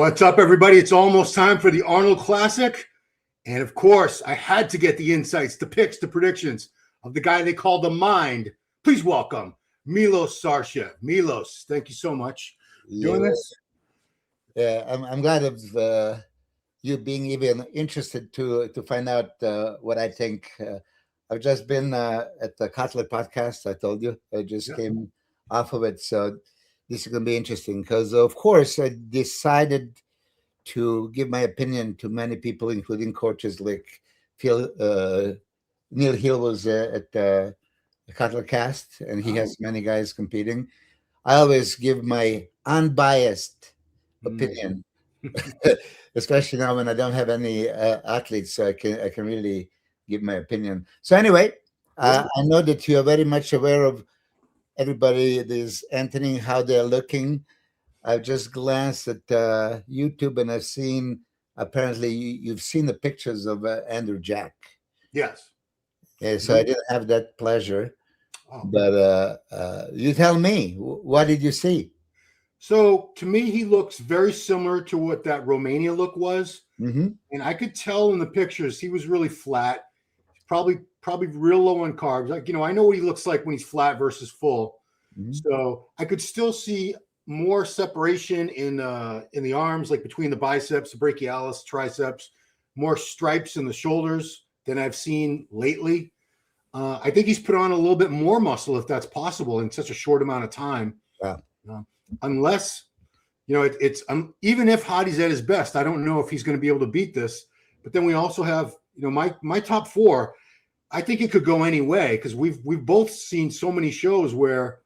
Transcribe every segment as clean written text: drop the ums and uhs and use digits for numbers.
What's up, everybody? It's almost time for the Arnold Classic. And of course, I had to get the insights, the picks, the predictions of the guy they call the Mind. Please welcome Milos Sarcev. Milos, thank you so much for doing this. Yeah, I'm glad of you being even interested to find out what I think. I've just been at the Cutler podcast. I told you I just came off of it, so this is going to be interesting because, of course, I decided to give my opinion to many people, including coaches like Neil Hill was at the Cutler cast, and he has many guys competing. I always give my unbiased opinion, especially now when I don't have any athletes, so I can really give my opinion. So anyway, I know that you are very much aware of everybody that is entering, how they're looking. I've just glanced at YouTube, and I've seen apparently you've seen the pictures of Andrew Jack. Yes. Yeah, so I didn't have that pleasure, but you tell me, what did you see? So to me, he looks very similar to what that Romania look was. Mm-hmm. And I could tell in the pictures he was really flat, probably real low on carbs. Like, I know what he looks like when he's flat versus full. Mm-hmm. So I could still see more separation in the arms, like between the biceps, the brachialis, triceps, more stripes in the shoulders than I've seen lately. I think he's put on a little bit more muscle, if that's possible, in such a short amount of time. Yeah. Unless, it's even if Hadi's at his best, I don't know if he's going to be able to beat this. But then we also have, my top four. I think it could go any way because we've both seen so many shows where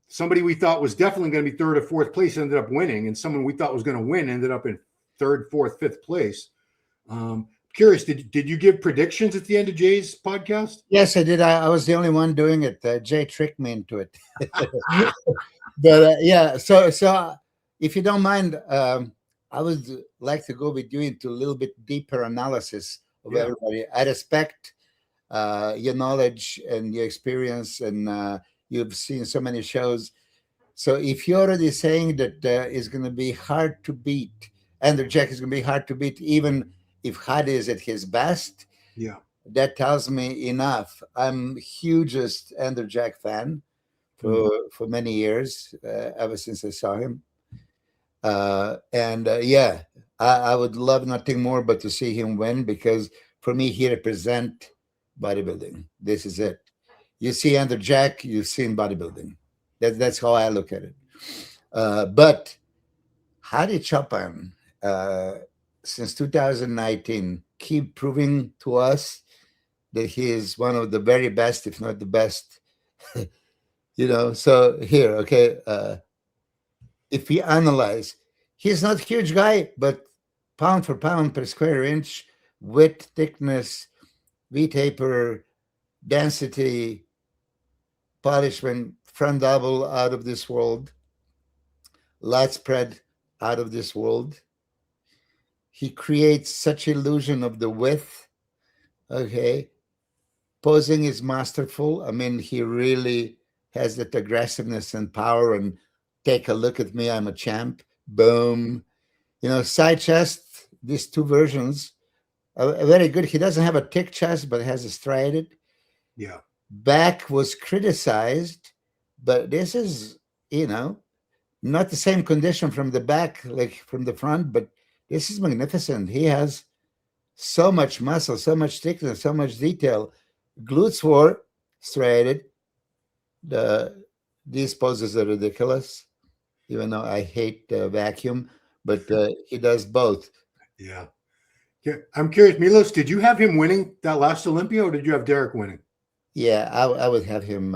somebody we thought was definitely going to be third or fourth place ended up winning, and someone we thought was going to win ended up in third, fourth, fifth place. Curious, did you give predictions at the end of Jay's podcast? Yes, I did. I was the only one doing it. Jay tricked me into it. But yeah, so if you don't mind, I would like to go with you into a little bit deeper analysis of everybody. I respect your knowledge and your experience, and you've seen so many shows. So if you're already saying that it's going to be hard to beat, Andrew Jack is going to be hard to beat, even if Hadi is at his best, that tells me enough. I'm hugest Andrew Jack fan for many years, ever since I saw him. I would love nothing more but to see him win, because for me, he represents bodybuilding. This is it. You see Andrew Jack, you've seen bodybuilding. That's how I look at it. But Hadi Choopan, since 2019, keep proving to us that he is one of the very best, if not the best. So here, if we analyze, he's not a huge guy, but pound for pound per square inch, width, thickness, V-taper, density, polishment, front double out of this world, lat spread out of this world. He creates such illusion of the width. Posing is masterful. I mean, he really has that aggressiveness and power, and take a look at me, I'm a champ. Boom. Side chest, these two versions are very good. He doesn't have a thick chest, but has a striated. Yeah. Back was criticized, but this is, not the same condition from the back like from the front, but this is magnificent. He has so much muscle, so much thickness, so much detail. Glutes were striated. These poses are ridiculous, even though I hate vacuum, but he does both. Yeah. I'm curious, Milos, did you have him winning that last Olympia, or did you have Derek winning? Yeah, I would have him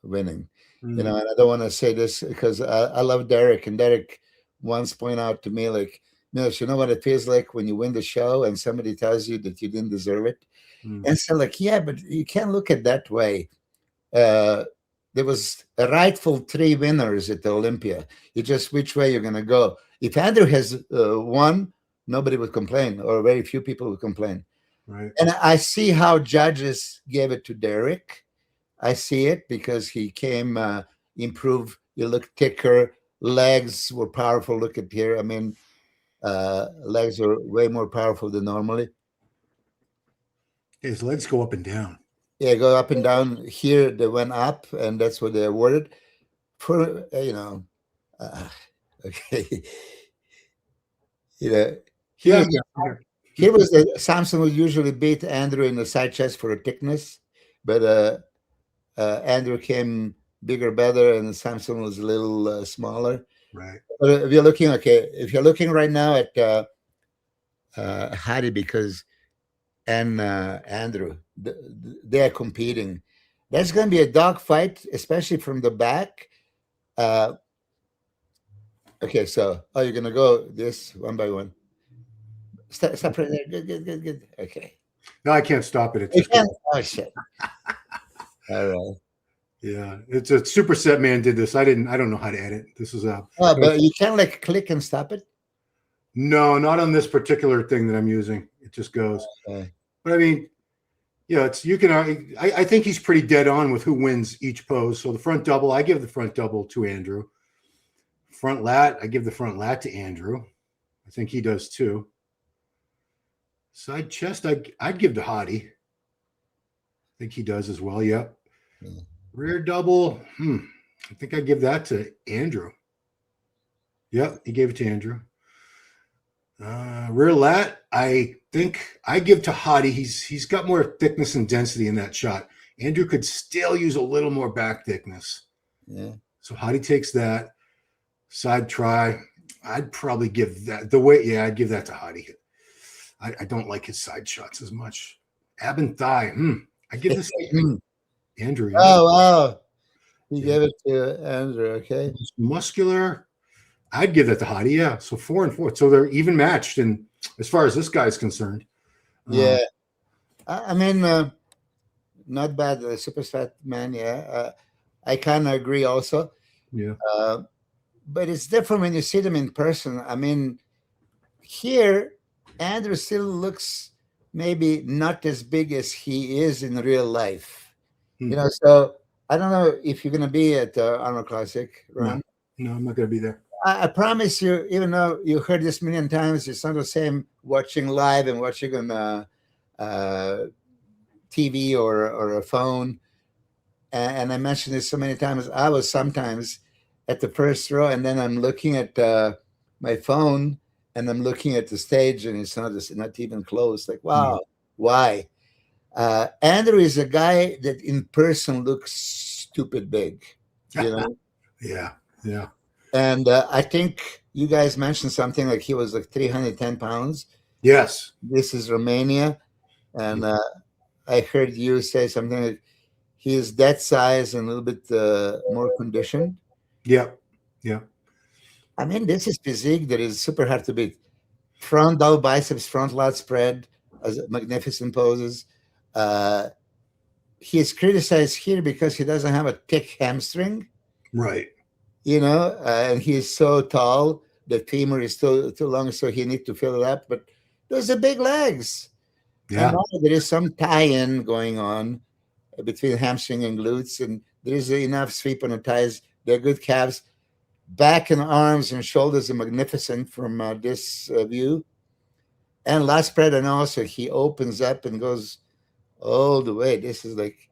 winning. And I don't want to say this because I love Derek, and Derek once pointed out to me, like, Milos, you know what it feels like when you win the show and somebody tells you that you didn't deserve it? And so, like, yeah, but you can't look at it that way. There was a rightful 3 winners at the Olympia. It's just which way you're going to go. If Andrew has won, nobody would complain, or very few people would complain. Right. And I see how judges gave it to Derek. I see it because he came improved. You look thicker. Legs were powerful. Look at here. I mean, legs are way more powerful than normally. His legs go up and down. Yeah, go up and down. Here they went up, and that's what they awarded for. Okay, Yeah, here was the Samson would usually beat Andrew in the side chest for a thickness, but Andrew came bigger, better, and Samson was a little smaller. right. But if you're looking right now at Hadi and Andrew, they are competing. That's going to be a dog fight, especially from the back. Okay, so you're going to go this one by one. Stop right there. Good. Okay. No, I can't stop it. It's You just can't. Oh shit. All right. yeah. It's a superset man did this. I don't know how to edit. This is a. Oh, but you can't like click and stop it. No, not on this particular thing that I'm using. It just goes. Okay. But I mean, yeah, it's you can. I think he's pretty dead on with who wins each pose. So the front double, I give the front double to Andrew. Front lat, I give the front lat to Andrew. I think he does too. Side chest, I'd give to Hadi. I think he does as well. Yep. Yeah. Rear double, I think I give that to Andrew. Yep, he gave it to Andrew. Rear lat, I think I give to Hadi. He's got more thickness and density in that shot. Andrew could still use a little more back thickness. Yeah. So Hadi takes that. Side try, I'd probably give that I'd give that to Hadi. I don't like his side shots as much. Ab and thigh, I give this to Andrew. Oh wow, you gave it to Andrew. Okay. Muscular, I'd give that to Hadi. Yeah, so 4 and 4, so they're even matched. And as far as this guy's concerned, Yeah, I mean, not bad. The super fat man. Yeah, I kind of agree also. yeah, But it's different when you see them in person. I mean, here Andrew still looks maybe not as big as he is in real life. So I don't know if you're going to be at Arnold Classic, right? No, I'm not going to be there. I promise you, even though you heard this a million times, it's not the same watching live and watching on TV or a phone. And I mentioned this so many times. I was sometimes at the first row, and then I'm looking at my phone, and I'm looking at the stage, and it's not even close. Like, wow, why? Andrew is a guy that in person looks stupid big, Yeah. And I think you guys mentioned something like he was like 310 pounds. Yes. This is Romania, and I heard you say something like he is that size and a little bit more conditioned. Yeah. I mean, this is physique that is super hard to beat. Front double biceps, front lat spread, as magnificent poses. He is criticized here because he doesn't have a thick hamstring. Right. And he is so tall, the femur is too long, so he needs to fill it up. But those are big legs. Yeah. And there is some tie-in going on between hamstring and glutes, and there is enough sweep on the thighs. They're good calves. Back and arms and shoulders are magnificent from this view. And lat spread, and also he opens up and goes all the way. This is like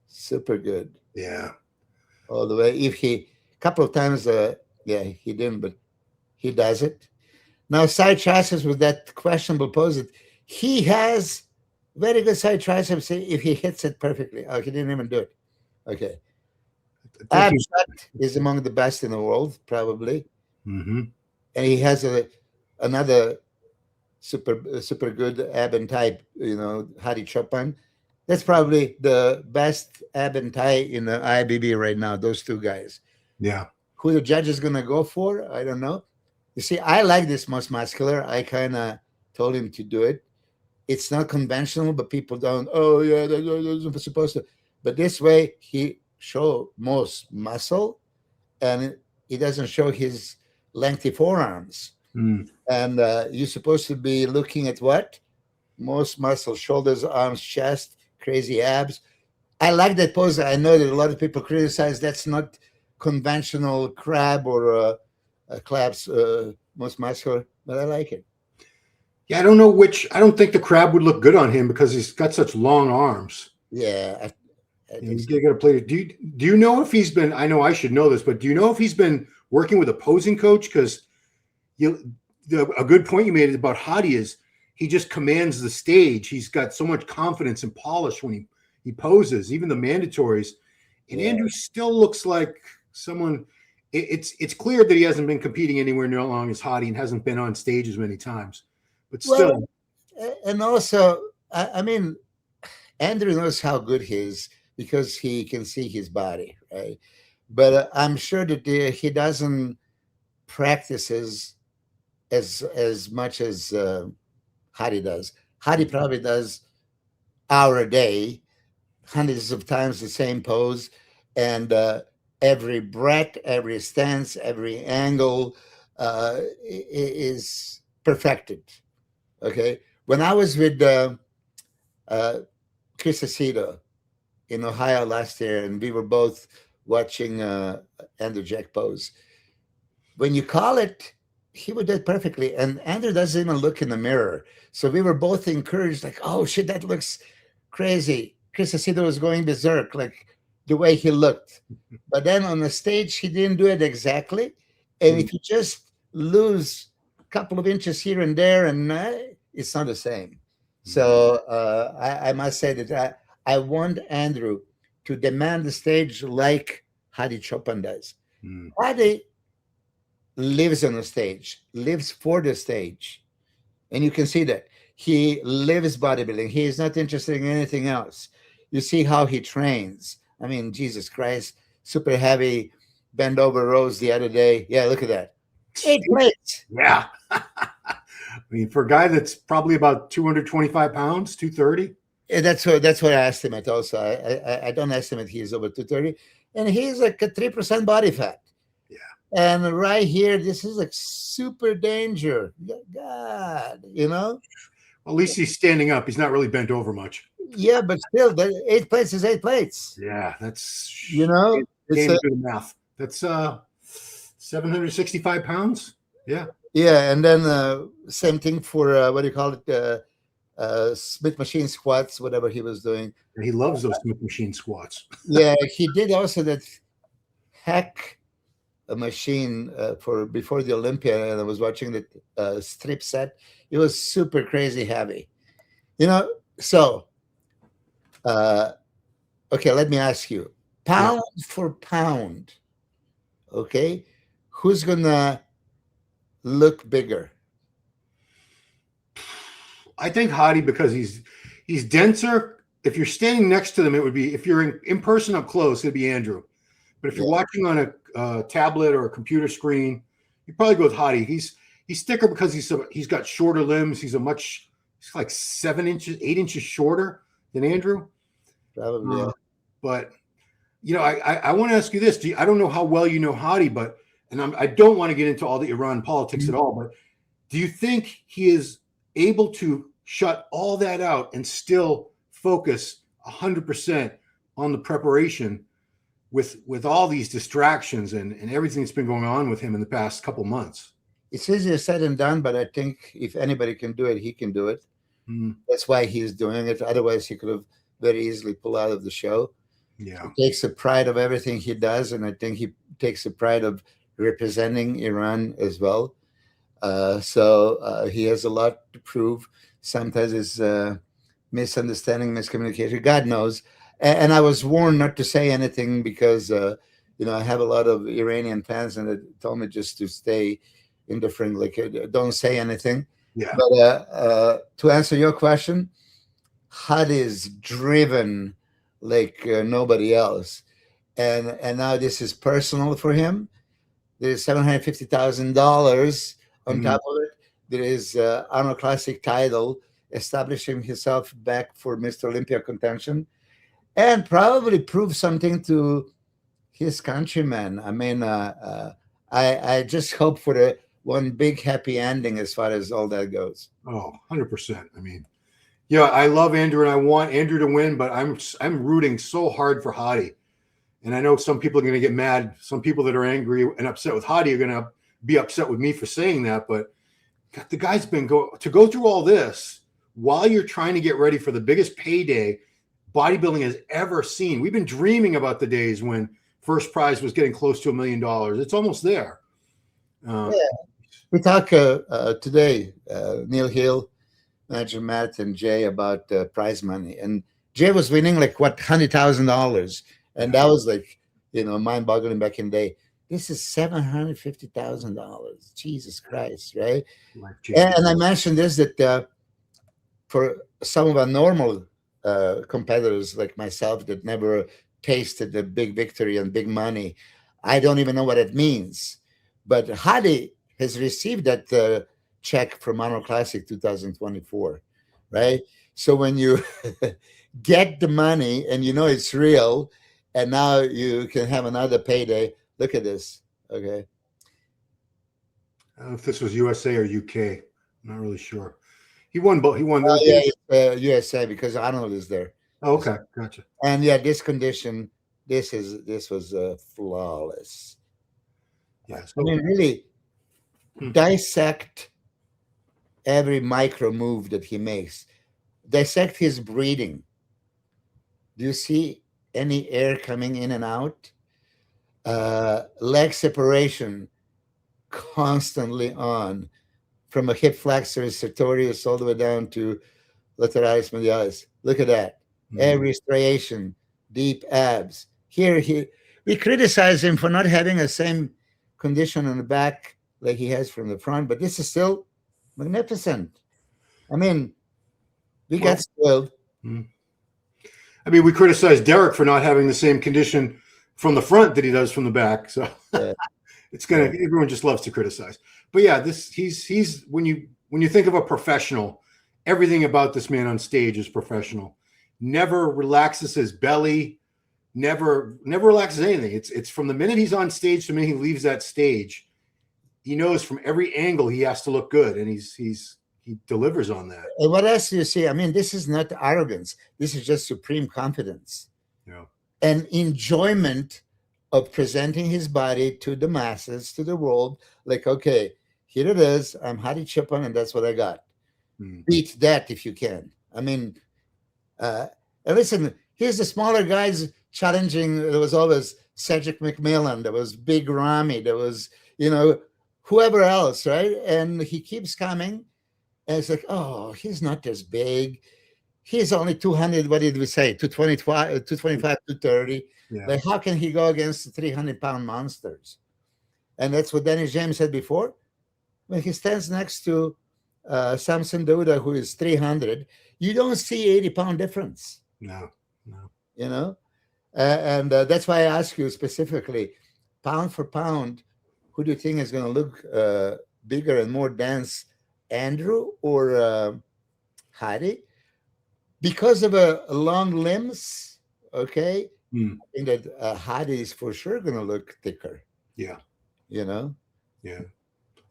super good. Yeah. All the way. If he, a couple of times, he didn't, but he does it. Now, side triceps with that questionable pose, he has very good side triceps if he hits it perfectly. Oh, he didn't even do it. Okay. Ab is among the best in the world, probably. Mm-hmm. And he has another super good ab and thigh, Hadi Choopan. That's probably the best ab and thigh in the IFBB right now, those two guys. Yeah. Who the judge is going to go for, I don't know. You see, I like this most muscular. I kind of told him to do it. It's not conventional, but people don't, that's supposed to. But this way, he show most muscle, and he doesn't show his lengthy forearms. And you're supposed to be looking at what? Most muscle, shoulders, arms, chest, crazy abs. I like that pose. I know that a lot of people criticize that's not conventional crab or a collapse most muscular, but I like it. Yeah, I don't know which. I don't think the crab would look good on him because he's got such long arms. Yeah, I think so. You got to play. Do you know if he's been? I know I should know this, but do you know if he's been working with a posing coach? Because a good point you made about Hadi is he just commands the stage. He's got so much confidence and polish when he poses, even the mandatories. And Yeah. Andrew still looks like someone. It's clear that he hasn't been competing anywhere near as long as Hadi and hasn't been on stage as many times. But still, and also, I mean, Andrew knows how good he is because he can see his body, right? But I'm sure that he doesn't practice as much as Hadi does. Hadi probably does hour a day, hundreds of times the same pose, and every breath, every stance, every angle is perfected. Okay, when I was with Chris Aceto in Ohio last year, and we were both watching Andrew Jack pose. When you call it, he would do it perfectly, and Andrew doesn't even look in the mirror. So we were both encouraged, like, "Oh shit, that looks crazy." Chris Aceto was going berserk, like the way he looked. But then on the stage, he didn't do it exactly. And if you just lose a couple of inches here and there, and it's not the same. So I must say that I want Andrew to demand the stage like Hadi Choopan does. Hadi lives on the stage, lives for the stage. And you can see that. He lives bodybuilding. He is not interested in anything else. You see how he trains. I mean, Jesus Christ, super heavy bend over rows the other day. Yeah, look at that. 8 plates. Yeah. I mean, for a guy that's probably about 225 pounds, 230. Yeah, that's what I estimate also. I don't estimate he's over 230. And he's like a 3% body fat. Yeah. And right here, this is like super danger. God, you know? At least he's standing up. He's not really bent over much. Yeah, but still, 8 plates is 8 plates. Yeah, that's, you know, it's do the math. That's 765 pounds. Yeah. Yeah, and then same thing for what do you call it? Smith machine squats, whatever he was doing. He loves those Smith machine squats. Yeah, he did also that hack machine for before the Olympia, and I was watching the strip set. It was super crazy heavy, you know. So, okay, let me ask you, pound for pound, okay, who's gonna look bigger? I think Hadi, because he's denser. If you're standing next to them, it would be, if you're in person up close, it'd be Andrew. But if you're watching on a tablet or a computer screen, you probably go with Hadi. He's thicker because he's got shorter limbs. He's like 7 inches, 8 inches shorter than Andrew. Probably. Yeah. But you know, I want to ask you this. I don't know how well you know Hadi, but I don't want to get into all the Iran politics at all. But do you think he is able to shut all that out and still focus 100% on the preparation with all these distractions and everything that's been going on with him in the past couple months? It's easier said than done, but I think if anybody can do it, he can do it. That's why he's doing it. Otherwise, he could have very easily pulled out of the show. Yeah. He takes the pride of everything he does, and I think he takes the pride of representing Iran as well. So he has a lot to prove. Sometimes it's misunderstanding, miscommunication. God knows. And I was warned not to say anything because, you know, I have a lot of Iranian fans, and they told me just to stay indifferent, like don't say anything. Yeah. But to answer your question, Hadi is driven like nobody else. And now this is personal for him. There's $750,000 on top of it. There is Arnold Classic title, establishing himself back for Mr. Olympia contention, and probably prove something to his countrymen. I mean, I just hope for the one big happy ending as far as all that goes. Oh, 100%. I mean, yeah, I love Andrew and I want Andrew to win, but I'm rooting so hard for Hadi. And I know some people are going to get mad. Some people that are angry and upset with Hadi are going to be upset with me for saying that, but God, the guy's been to go through all this while you're trying to get ready for the biggest payday bodybuilding has ever seen. We've been dreaming about the days when first prize was getting close to $1 million. It's almost there. Yeah. We talk today, Neil Hill, manager Matt, and Jay about prize money. And Jay was winning like what, $100,000, and that was like, you know, mind-boggling back in the day. This is $750,000. Jesus Christ, right? And I mentioned this that for some of our normal competitors like myself that never tasted the big victory and big money, I don't even know what it means. But Hadi has received that check from Arnold Classic 2024, right? So when you get the money and you know it's real, and now you can have another payday. Look at this, okay? I don't know if this was USA or UK. I'm not really sure. He won both. He won. USA because Arnold is there. Oh, okay, gotcha. And yeah, this condition, this was flawless. Yes, I mean, really dissect every micro move that he makes. Dissect his breathing. Do you see any air coming in and out? Leg separation constantly on, from a hip flexor sartorius all the way down to lateralis medialis. Look at that. Every striation, deep abs. Here, we criticize him for not having the same condition on the back like he has from the front, but this is still magnificent. I mean, we got spoiled. I mean, we criticize Derek for not having the same condition from the front that he does from the back. So it's gonna. Everyone just loves to criticize. But yeah, he's when you think of a professional, everything about this man on stage is professional. Never relaxes his belly. Never relaxes anything. It's from the minute he's on stage to the minute he leaves that stage. He knows from every angle he has to look good, and he delivers on that. And what else do you see? I mean, this is not arrogance. This is just supreme confidence. Yeah. And enjoyment of presenting his body to the masses, to the world. Like, okay, here it is. I'm Hadi Choopan, and that's what I got. Beat that if you can. I mean, and listen, here's the smaller guys challenging. There was always Cedric McMillan. There was Big Ramy. There was, you know, whoever else, right? And he keeps coming. And it's like, oh, he's not this big. He's only 200, what did we say? 225, 230. Yeah. Like, how can he go against the 300-pound monsters? And that's what Dennis James said before. When he stands next to Samson Douda, who is 300, you don't see 80-pound difference. No. You know? And that's why I ask you specifically, pound for pound, who do you think is going to look bigger and more dense, Andrew or Hadi? Because of long limbs, okay, I think that Hadi is for sure going to look thicker. Yeah. You know? Yeah.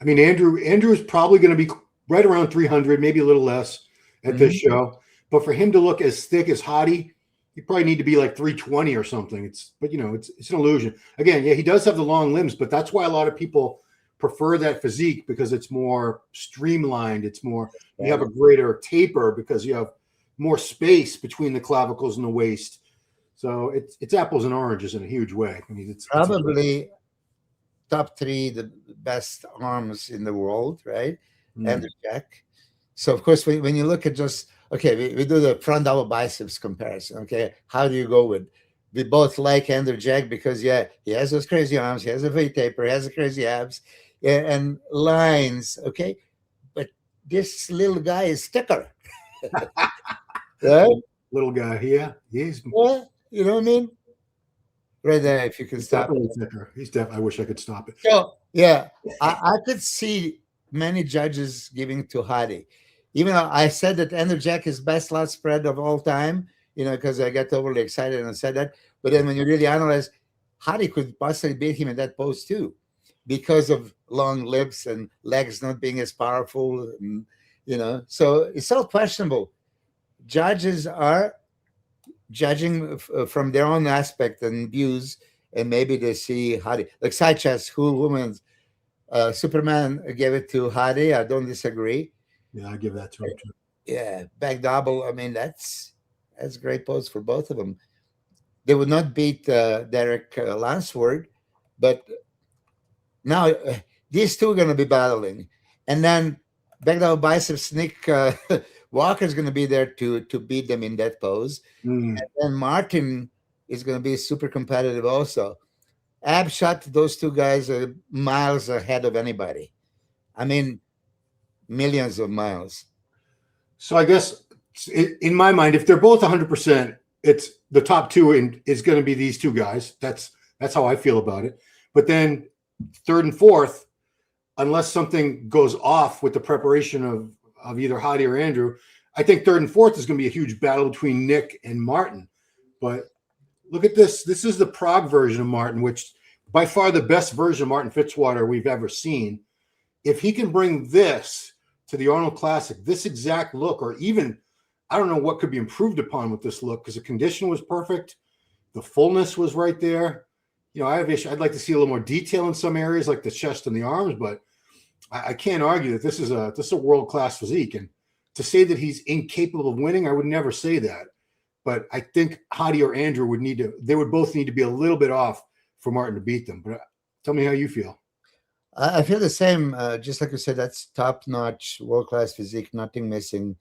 I mean, Andrew is probably going to be right around 300, maybe a little less at this show. But for him to look as thick as Hadi, you probably need to be like 320 or something. But you know, it's an illusion. Again, yeah, he does have the long limbs, but that's why a lot of people prefer that physique, because it's more streamlined. It's more, you have a greater taper because you have more space between the clavicles and the waist. So it's apples and oranges in a huge way. I mean, it's probably top 3 the best arms in the world, right? And the Jack. So of course, when you look at just, okay, we do the front double biceps comparison. Okay, how do you go with? We both like Andrew Jack because, yeah, he has those crazy arms, he has a V taper, he has the crazy abs, and lines. Okay, but this little guy is thicker. Right? Little guy, yeah, he's. Yeah, you know what I mean? Right there, if you can stop it. He's definitely. I wish I could stop it. So yeah, I could see many judges giving to Hadi. Even though I said that Andrew Jack is best lat spread of all time, you know, because I got overly excited and said that. But then when you really analyze, Hadi could possibly beat him in that pose too, because of long lips and legs not being as powerful, and, you know. So it's all questionable. Judges are judging from their own aspect and views, and maybe they see Hadi, like side chest, cool women's. Superman gave it to Hadi. I don't disagree. Yeah, I give that to him too. Yeah, back double. I mean, that's a great pose for both of them. They would not beat Derek Lansford, but now these two are going to be battling, and then back double biceps. Nick Walker is going to be there to beat them in that pose, and then Martin is going to be super competitive also. Ab shot, those two guys are miles ahead of anybody. I mean, millions of miles. So I guess in my mind, if they're both 100%, it's the top two is going to be these two guys. That's how I feel about it. But then third and fourth, unless something goes off with the preparation of either Hadi or Andrew, I think third and fourth is going to be a huge battle between Nick and Martin. But look at this. This is the Prague version of Martin, which by far the best version of Martin Fitzwater we've ever seen. If he can bring this to the Arnold Classic, this exact look, or even, I don't know what could be improved upon with this look, because the condition was perfect. The fullness was right there. You know, I'd like to see a little more detail in some areas, like the chest and the arms, but I can't argue that this is a world-class physique. And to say that he's incapable of winning, I would never say that. But I think Hadi or Andrew would both need to be a little bit off for Martin to beat them. But tell me how you feel. I feel the same. Just like you said, that's top-notch, world-class physique, nothing missing.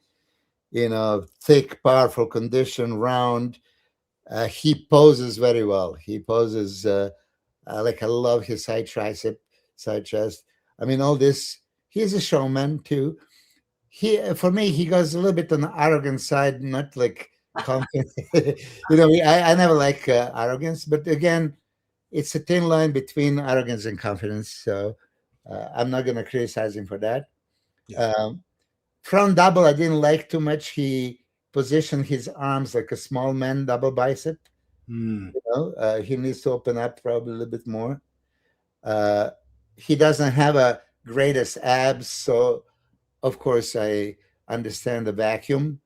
You know, thick, powerful condition, round. He poses very well. He poses like I love his side tricep, side chest. I mean, all this. He's a showman too. For me, he goes a little bit on the arrogant side, not like confident. You know, I never like arrogance, but again, it's a thin line between arrogance and confidence. So I'm not going to criticize him for that. Yeah. Front double, I didn't like too much. He positioned his arms like a small man double bicep. You know, he needs to open up probably a little bit more. He doesn't have a greatest abs, so of course I understand the vacuum,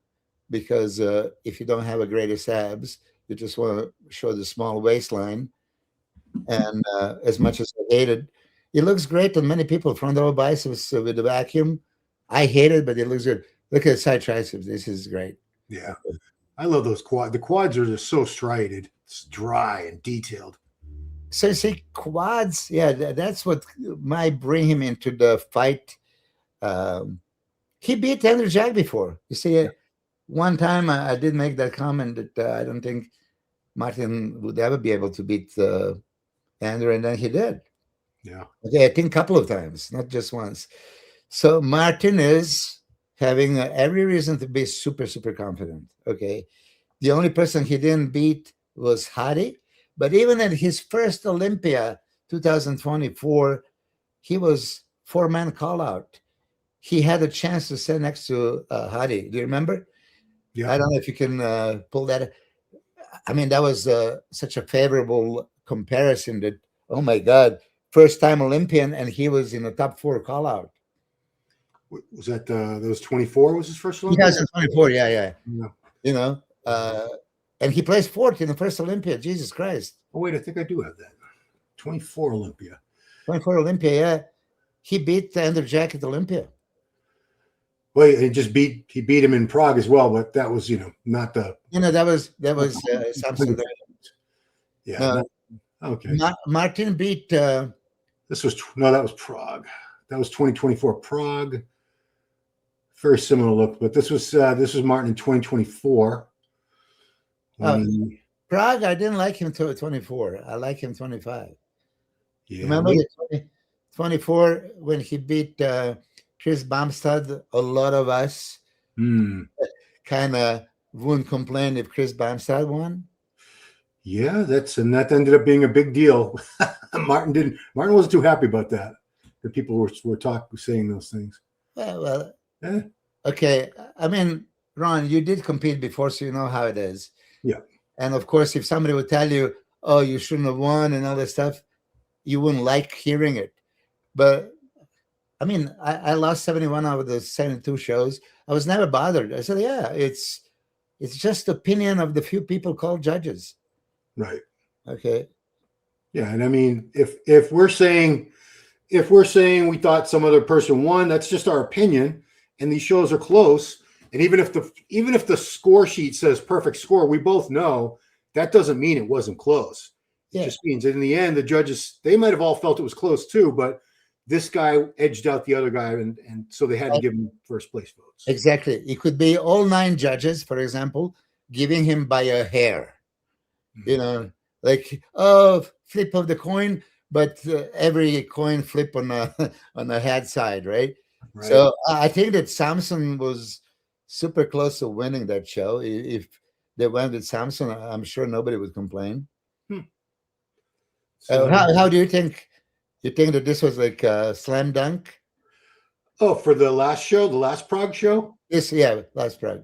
because if you don't have a greatest abs, you just want to show the small waistline. And as much as I hate it looks great on many people. Front double biceps with the vacuum. I hate it, but it looks good. Look at the side triceps. This is great. Yeah. I love those quads. The quads are just so striated. It's dry and detailed. So you see, quads, yeah, that's what might bring him into the fight. He beat Andrew Jack before. You see, one time I did make that comment that I don't think Martin would ever be able to beat Andrew, and then he did. Yeah. Okay, I think a couple of times, not just once. So Martin is having every reason to be super, super confident. Okay. The only person he didn't beat was Hadi. But even at his first Olympia, 2024, he was four-man call-out. He had a chance to sit next to Hadi. Do you remember? Yeah. I don't know if you can pull that. I mean, that was such a favorable comparison that, oh my God, first-time Olympian, and he was in the top four call-out. Was that was 24 was his first Olympia? 2024, yeah. You know, and he placed fourth in the first Olympia. Jesus Christ. Oh, wait, I think I do have that. 24 Olympia. 24 Olympia, yeah. He beat Andrew Jack at Olympia. Well, he beat him in Prague as well, but that was, not the. That was something. Yeah. Okay. Martin beat. That was Prague. That was 2024 Prague. Very similar look, but this was Martin in 2024. Prague, I didn't like him till 24. I like him 25. Yeah. Remember 24 when he beat Chris Bumstead? A lot of us kind of wouldn't complain if Chris Bumstead won. Yeah, that ended up being a big deal. Martin wasn't too happy about that. The people were saying those things. Well, yeah. Okay. I mean, Ron, you did compete before, so you know how it is. Yeah. And of course, if somebody would tell you, "Oh, you shouldn't have won," and all that stuff, you wouldn't like hearing it. But I mean, I lost 71 out of the 72 shows. I was never bothered. I said, "Yeah, it's just opinion of the few people called judges." Right. Okay. Yeah, and I mean, if we're saying if we're saying we thought some other person won, that's just our opinion, and these shows are close. And even if the score sheet says perfect score, we both know that doesn't mean it wasn't close. It just means that in the end, the judges, they might have all felt it was close too, but this guy edged out the other guy, and so they had to give him first place votes. Exactly. It could be all 9 judges, for example, giving him by a hair. You know, like, oh, flip of the coin, but every coin flip on the head side, right? So I think that Samson was super close to winning that show. If they went with Samson, I'm sure nobody would complain. So, how do you think? You think that this was like a slam dunk? Oh, for the last show, the last Prague show? Yes, yeah, last Prague.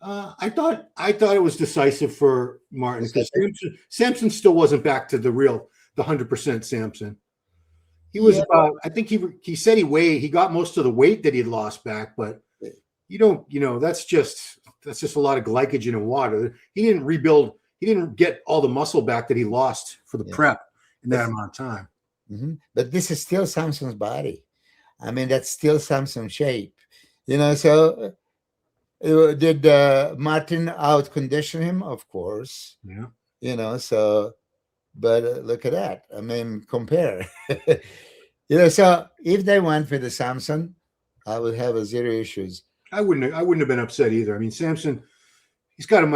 I thought it was decisive for Martin because Samson still wasn't back to the 100% Samson. He was about, I think he said he got most of the weight that he'd lost back, but that's just a lot of glycogen and water. He didn't get all the muscle back that he lost for the prep in that amount of time. But this is still Samson's body. I mean, that's still Samson's shape. So did Martin out condition him? Of course. Yeah. But look at that. I mean, compare. So if they went for the Samson, I would have 0 issues. I wouldn't have been upset either. I mean, Samson, he's got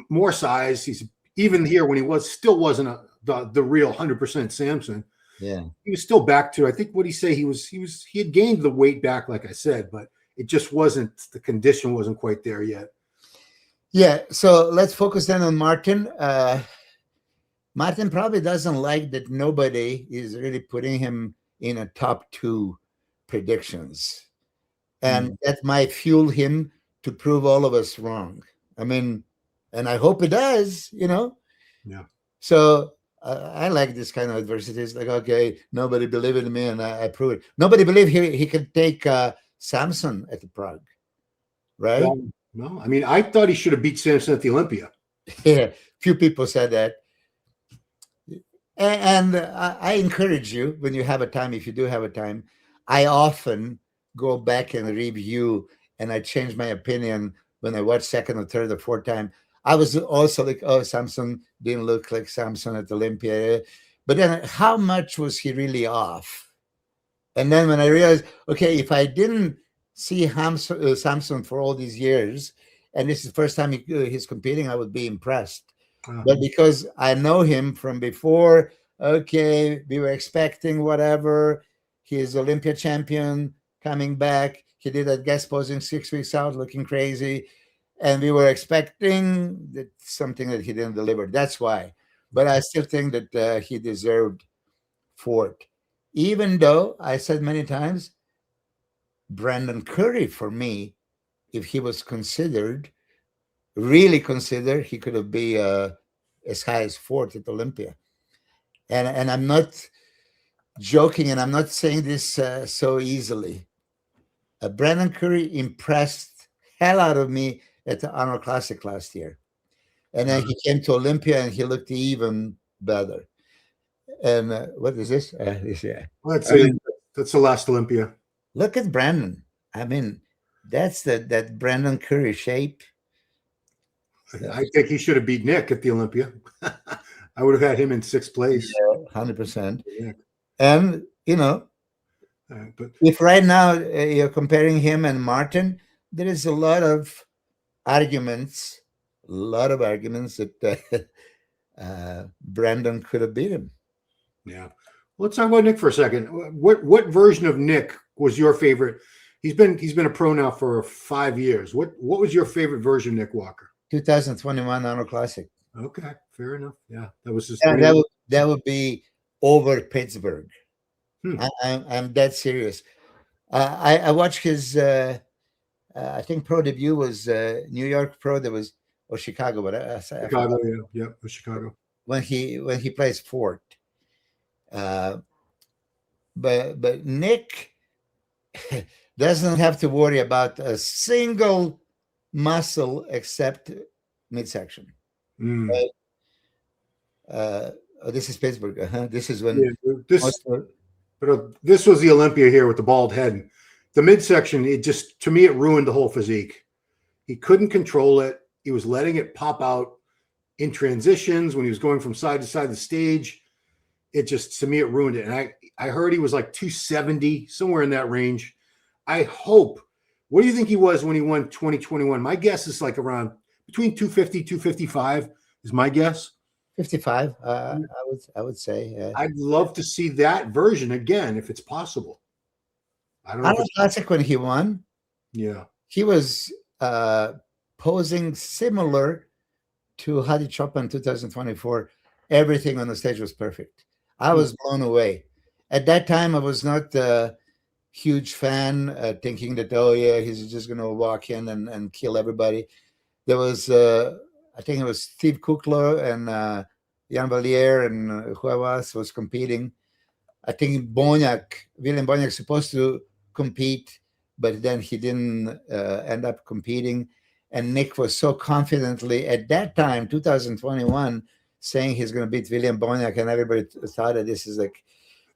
more size. He's even here when he still wasn't the real 100% Samson. Yeah, he was still back to, I think what he said, he had gained the weight back, like I said, but it just wasn't, the condition wasn't quite there yet. Yeah. So let's focus then on Martin. Martin probably doesn't like that nobody is really putting him in a top 2 predictions. And that might fuel him to prove all of us wrong. I mean, and I hope it does, Yeah. So I like this kind of adversity. It's like, okay, nobody believed in me, and I prove it. Nobody believed he could take Samson at the Prague, right? No, I mean, I thought he should have beat Samson at the Olympia. Yeah, few people said that. And I encourage you, when you have a time, if you do have a time, I often go back and review, and I change my opinion when I watch second or third or fourth time. I was also like, oh, Samson didn't look like Samson at Olympia. But then how much was he really off? And then when I realized, okay, if I didn't see Samson for all these years, and this is the first time he's competing, I would be impressed. But because I know him from before, okay, we were expecting whatever. He is Olympia champion coming back. He did that guest posing 6 weeks out, looking crazy. And we were expecting that something that he didn't deliver. That's why. But I still think that he deserved 4th. Even though I said many times, Brandon Curry, for me, if he was really considered, he could have been as high as 4th at Olympia. And I'm not joking, and I'm not saying this so easily. Brandon Curry impressed hell out of me at the Arnold Classic last year. And then he came to Olympia, and he looked even better. And what is this? Well, that's the last Olympia. Look at Brandon. I mean, that's that Brandon Curry shape. I think he should have beat Nick at the Olympia. I would have had him in 6th place. Yeah, 100%. Yeah. And, but if right now you're comparing him and Martin, there is a lot of arguments that Brandon could have beat him. Yeah. Let's talk about Nick for a second. What version of Nick was your favorite? He's been a pro now for 5 years. What was your favorite version of Nick Walker? 2021 Arnold Classic. Okay, fair enough. Yeah, that was just that would be over Pittsburgh. I'm dead serious. I watched his. I think pro debut was New York Pro. Or Chicago, but Chicago, yeah, Chicago. When he plays 4th. But Nick doesn't have to worry about a single muscle except midsection. This is Pittsburgh. This is when But this was the Olympia here with the bald head. The midsection, it just, to me, it ruined the whole physique. He couldn't control it. He was letting it pop out in transitions when he was going from side to side of the stage. It just, to me, it ruined it. And I heard he was like 270, somewhere in that range. I hope. What do you think he was when he won 2021? My guess is like around between 250, 255 is my guess. 55, I would say. I'd love to see that version again if it's possible. I don't know. Arnold Classic, when he won, he was posing similar to Hadi Choopan 2024. Everything on the stage was perfect. I was blown away. At that time, I was not a huge fan, thinking that, oh yeah, he's just going to walk in and kill everybody. There was, I think it was Steve Kukla and Jan Valier and whoever else was competing. I think William Boniak supposed to compete, but then he didn't end up competing. And Nick was so confidently at that time, 2021, saying he's going to beat William Boniak, and everybody thought that this is like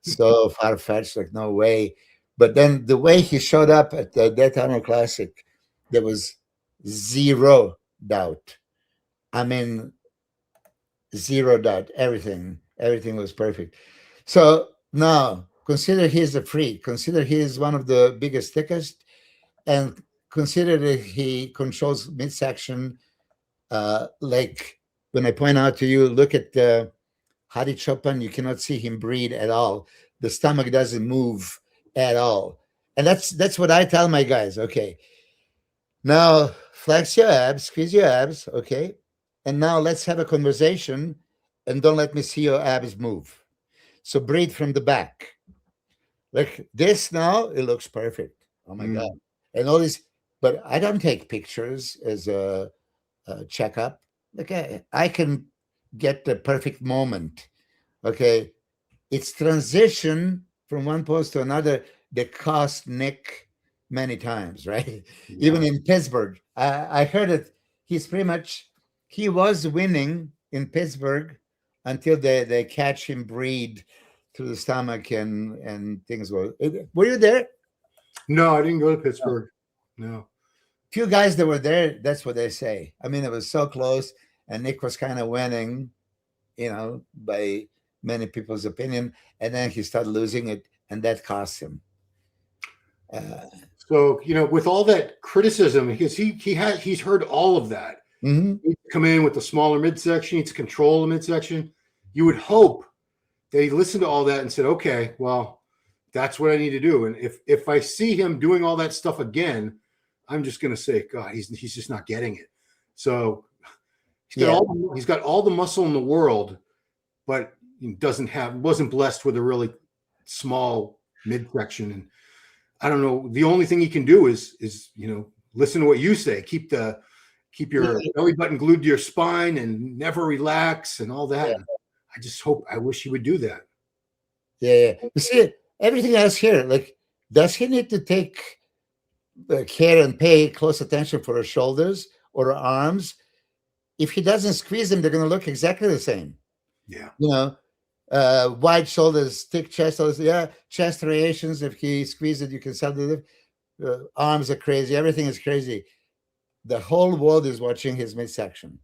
so far-fetched, like no way. But then the way he showed up at that Arnold Classic, there was zero doubt. I mean, zero doubt. Everything was perfect. So now consider he's a freak. Consider he is one of the biggest, thickest, and consider that he controls midsection. Like when I point out to you, look at Hadi Choopan, you cannot see him breathe at all. The stomach doesn't move at all. And that's what I tell my guys. Okay, now flex your abs, squeeze your abs, okay? And now let's have a conversation, and don't let me see your abs move. So breathe from the back. Like this now, it looks perfect. Oh my God. And all this, but I don't take pictures as a checkup. Like I can get the perfect moment. Okay. It's transition from one pose to another that cost Nick many times, right? Yeah. Even in Pittsburgh, I heard that he was winning in Pittsburgh until they catch him breathe through the stomach and things were you there? No, I didn't go to Pittsburgh. No. Few guys that were there, that's what they say. I mean, it was so close, and Nick was kind of winning, by many people's opinion, and then he started losing it, and that cost him. So, with all that criticism, because he's heard all of that. Mm-hmm. He come in with the smaller midsection, he needs to control the midsection. You would hope that he listened to all that and said, okay, well, that's what I need to do. And if I see him doing all that stuff again, I'm just going to say, God, he's just not getting it. So he's got all the muscle in the world, but he wasn't blessed with a really small midsection. And I don't know. The only thing he can do is listen to what you say. Keep your belly button glued to your spine and never relax and all that. Yeah. I wish he would do that. Yeah. You see, everything else here, like, does he need to take care and pay close attention for her shoulders or her arms? If he doesn't squeeze them, they're going to look exactly the same. Yeah. Wide shoulders, thick chest, chest striations. If he squeezes it, you can suddenly arms are crazy. Everything is crazy. The whole world is watching his midsection.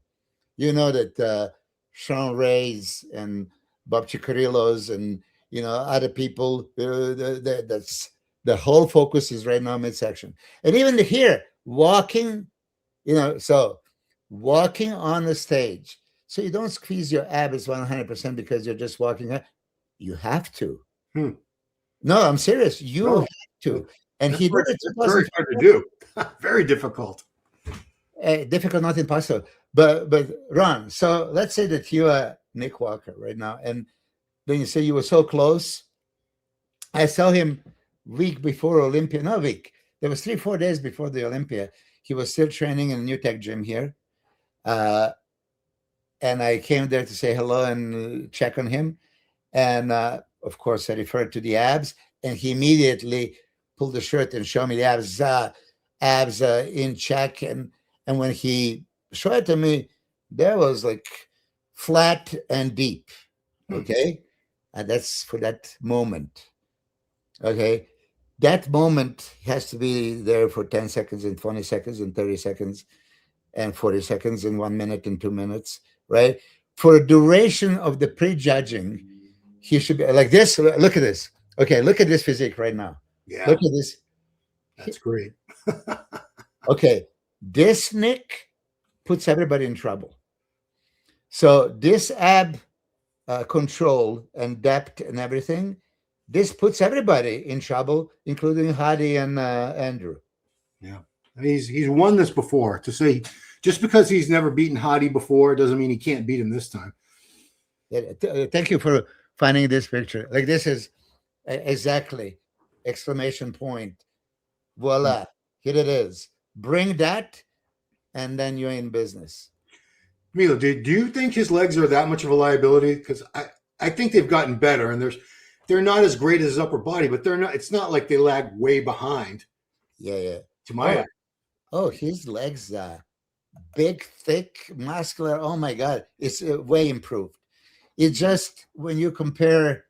You know that Sean Ray's and Bob Chicarillo's and other people. That's the whole focus is right now midsection. And even here, walking, so walking on the stage. So you don't squeeze your abs 100% because you're just walking. You have to. No, I'm serious. You have to. And he did it. Very hard to do. Very difficult. Difficult, not impossible. But Ron, so let's say that you are Nick Walker right now, and then you say you were so close. I saw him week before Olympia. No, week. There was 3-4 days before the Olympia. He was still training in the New Tech gym here. And I came there to say hello and check on him. And of course, I referred to the abs, and he immediately pulled the shirt and showed me the abs in check. And when he showed it to me, there was like flat and deep. Okay. And that's for that moment. Okay. That moment has to be there for 10 seconds and 20 seconds and 30 seconds and 40 seconds and 1 minute and 2 minutes, right? For a duration of the prejudging, he should be like this. Look at this. Okay, look at this physique right now. Yeah, Look at this. that's great. Okay, this Nick puts everybody in trouble. So this ab control and depth and everything, this puts everybody in trouble, including Hadi and Andrew. Yeah, he's won this before. To say just because he's never beaten Hadi before doesn't mean he can't beat him this time. Yeah, thank you for finding this picture. Like this is exactly exclamation point. Voila, here it is. Bring that, and then you're in business. Milo, do you think his legs are that much of a liability? Because I think they've gotten better, and they're not as great as his upper body, but they're not. It's not like they lag way behind. Yeah. To my eye. Oh, his legs are big, thick, muscular. Oh my God, it's way improved. It's just when you compare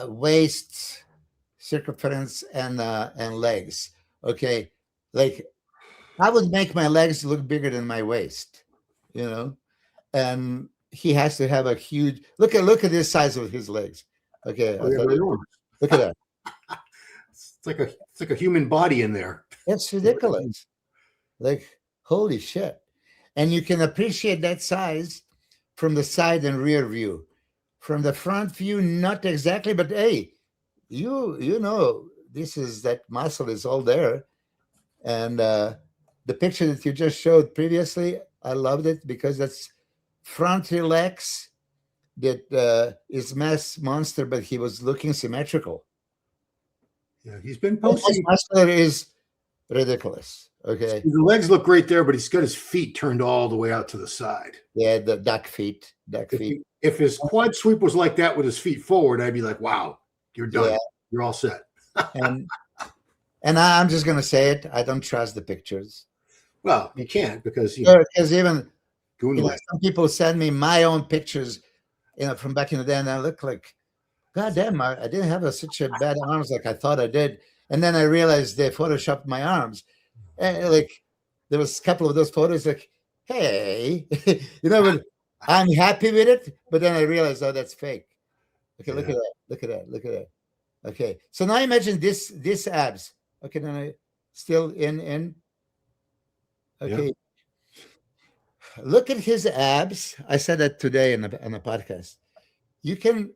waist circumference and legs. Okay, like I would make my legs look bigger than my waist, you know, and he has to have a huge look at this size of his legs. Okay, Oh, yeah, look at that. It's like a human body in there. It's ridiculous. Like holy shit, and you can appreciate that size from the side and rear view. From the front view, not exactly, but hey, you know this is that muscle is all there, and the picture that you just showed previously, I loved it because that's front relax that is mass monster, but he was looking symmetrical. Yeah, he's been posting. Muscular is ridiculous. Okay, the legs look great there, but he's got his feet turned all the way out to the side. Yeah, the duck feet. If his quad sweep was like that with his feet forward, I'd be like, wow, you're done. Yeah. You're all set. and I'm just gonna say it. I don't trust the pictures. Well, you can't because because even some people send me my own pictures, from back in the day, and I look like, God damn, I didn't have such a bad arms like I thought I did. And then I realized they photoshopped my arms. And like there was a couple of those photos, like, hey, but I'm happy with it. But then I realized, oh, that's fake. Okay, look at that. Okay, so now imagine this abs. Okay, then I still in. Okay, look at his abs. I said that today on a podcast. You can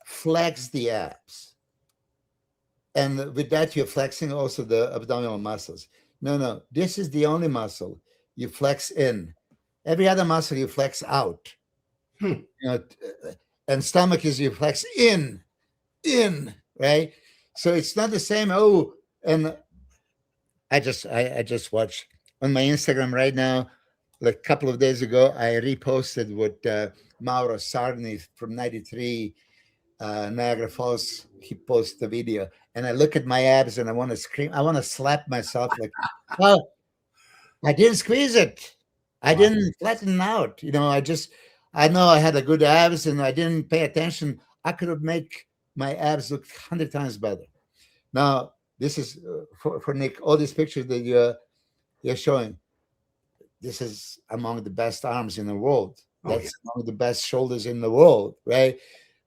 flex the abs, and with that you're flexing also the abdominal muscles. No, this is the only muscle you flex in. Every other muscle you flex out. And stomach is you flex in, right? So it's not the same. Oh, and I just watched on my Instagram right now, like a couple of days ago, I reposted what Mauro Sarni from 93 Niagara Falls, he posted the video, and I look at my abs and I want to scream. I want to slap myself like, well, I didn't squeeze it. I didn't flatten out. I know I had a good abs and I didn't pay attention. I could have made my abs look 100 times better. Now, this is for Nick, all these pictures that you're showing. This is among the best arms in the world. That's among the best shoulders in the world, right?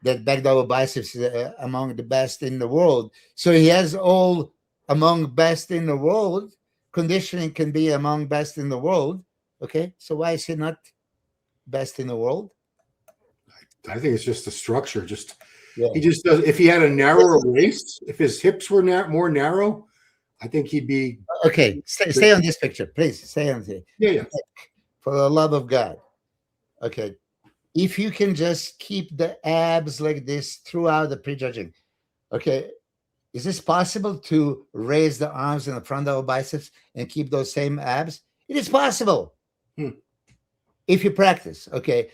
That back double biceps is among the best in the world. So he has all among best in the world. Conditioning can be among best in the world. Okay, so why is he not best in the world? I think it's just the structure. He just does. If he had a narrower waist, if his hips were more narrow, I think he'd be okay. Stay on this picture, please. Stay on here. Yeah. For the love of God. Okay. If you can just keep the abs like this throughout the prejudging, okay, is this possible to raise the arms in the front of the biceps and keep those same abs? It is possible. If you practice, okay.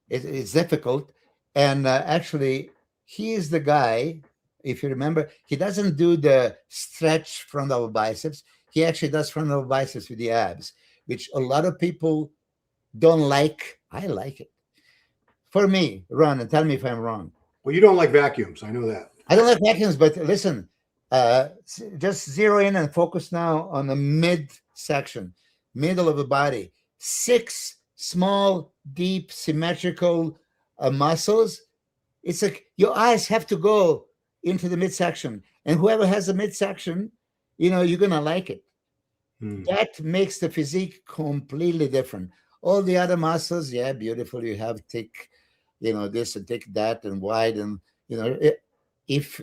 It's difficult. And actually, he is the guy, if you remember, he doesn't do the stretch front of the biceps. He actually does front of the biceps with the abs, which a lot of people don't like. I like it. For me, Ron, and tell me if I'm wrong. Well, you don't like vacuums. I know that. I don't like vacuums, but listen, Just zero in and focus now on the midsection, middle of the body. 6 small, deep, symmetrical muscles. It's like your eyes have to go into the midsection, and whoever has a midsection, you're gonna like it. That makes the physique completely different. All the other muscles, yeah, beautiful. You have thick, this and thick that and wide, and if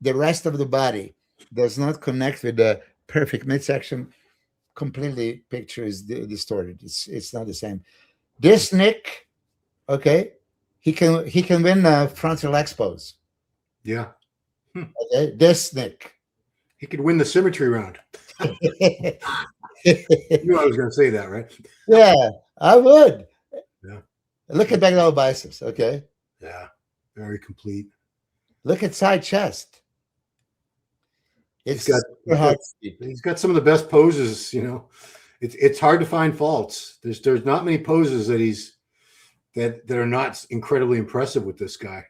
the rest of the body does not connect with the perfect midsection, completely picture is distorted. It's not the same. This Nick, okay, he can win front relax pose. Yeah. Okay, this Nick. He could win the symmetry round. You knew I was going to say that, right? Yeah, I would. Yeah. Look at back double biceps, okay? Yeah, very complete. Look at side chest. He's got some of the best poses, It's hard to find faults. There's not many poses that are not incredibly impressive with this guy.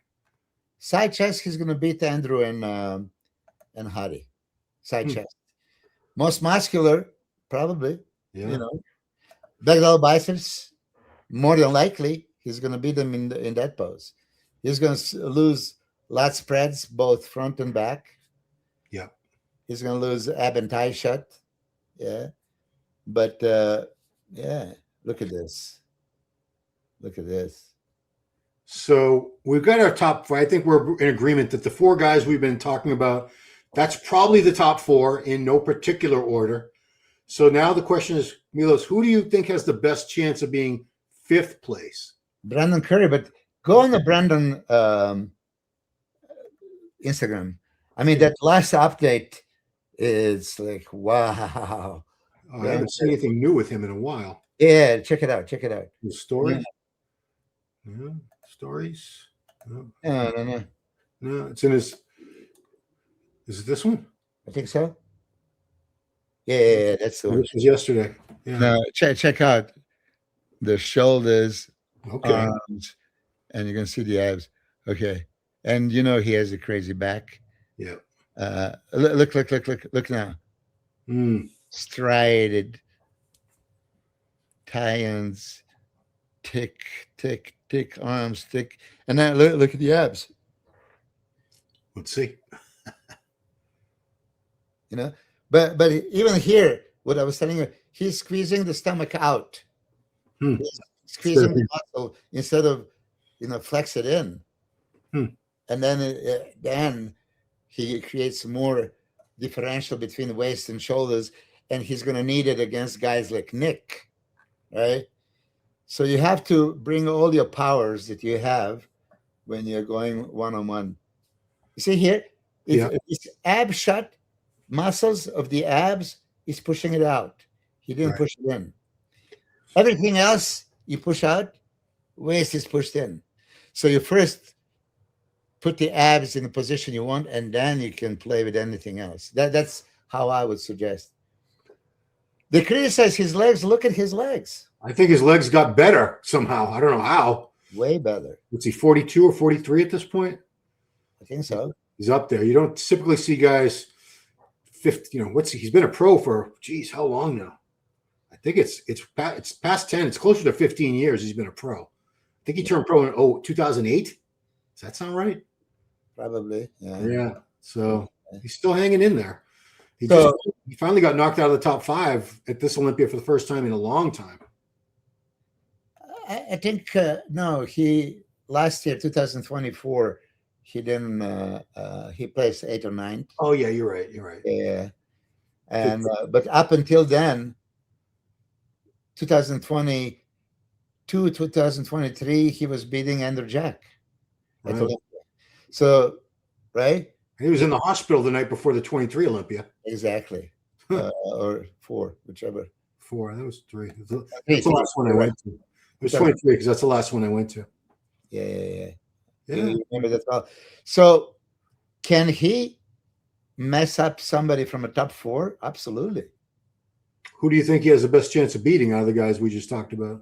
Side chest, he's going to beat Andrew and Hadi. Side chest. Most muscular, probably. Yeah. Back double biceps, more than likely, he's going to beat them in that pose. He's going to lose lat spreads, both front and back. Yeah. He's going to lose ab and thigh shut. Yeah. But, yeah, look at this. Look at this. So we've got our top 4. I think we're in agreement that the 4 guys we've been talking about, that's probably the top 4 in no particular order. So now the question is, Milos, who do you think has the best chance of being 5th place? Brandon Curry, but go on the Brandon Instagram. I mean, that last update is like, wow. I haven't seen anything new with him in a while. Yeah, check it out. Check it out. The story? Yeah. Stories? No. No, it's in his. Is it this one? I think so. Yeah, that's the one. This was yesterday. Yeah. No, check out the shoulders, okay, arms, and you can see the abs. Okay, and he has a crazy back. Yeah. Look now. Strided, tie-ins, thick arms, thick, and now look at the abs. Let's see. But even here, what I was telling you, he's squeezing the stomach out. He's squeezing the muscle instead of flex it in. And then he creates more differential between the waist and shoulders, and he's going to need it against guys like Nick, right? So you have to bring all your powers that you have when you're going one-on-one. You see here, if it's ab shut, muscles of the abs is pushing it out. He didn't push it in. Everything else you push out, waist is pushed in. So you first put the abs in the position you want, and then you can play with anything else. That's how I would suggest. They criticize his legs. Look at his legs. I think his legs got better somehow. I don't know how. Way better. What's he, 42 or 43 at this point? I think so. He's up there. You don't typically see guys 50, he's been a pro for, how long now? I think it's past 10. It's closer to 15 years he's been a pro. I think he turned pro in 2008. Does that sound right? Probably. Yeah. So he's still hanging in there. He finally got knocked out of the top 5 at this Olympia for the first time in a long time. I think last year, 2024, he didn't. He placed 8th or 9th. Oh yeah, you're right. Yeah, and but up until then, 2022, 2023, he was beating Andrew Jack at Olympia. So, right? He was in the hospital the night before the 23 Olympia. Exactly, or 4, whichever. 4. That was 3. That's the last one I went to. It was 23 because that's the last one I went to. Yeah. You remember that well. So, can he mess up somebody from a top 4? Absolutely. Who do you think he has the best chance of beating out of the guys we just talked about?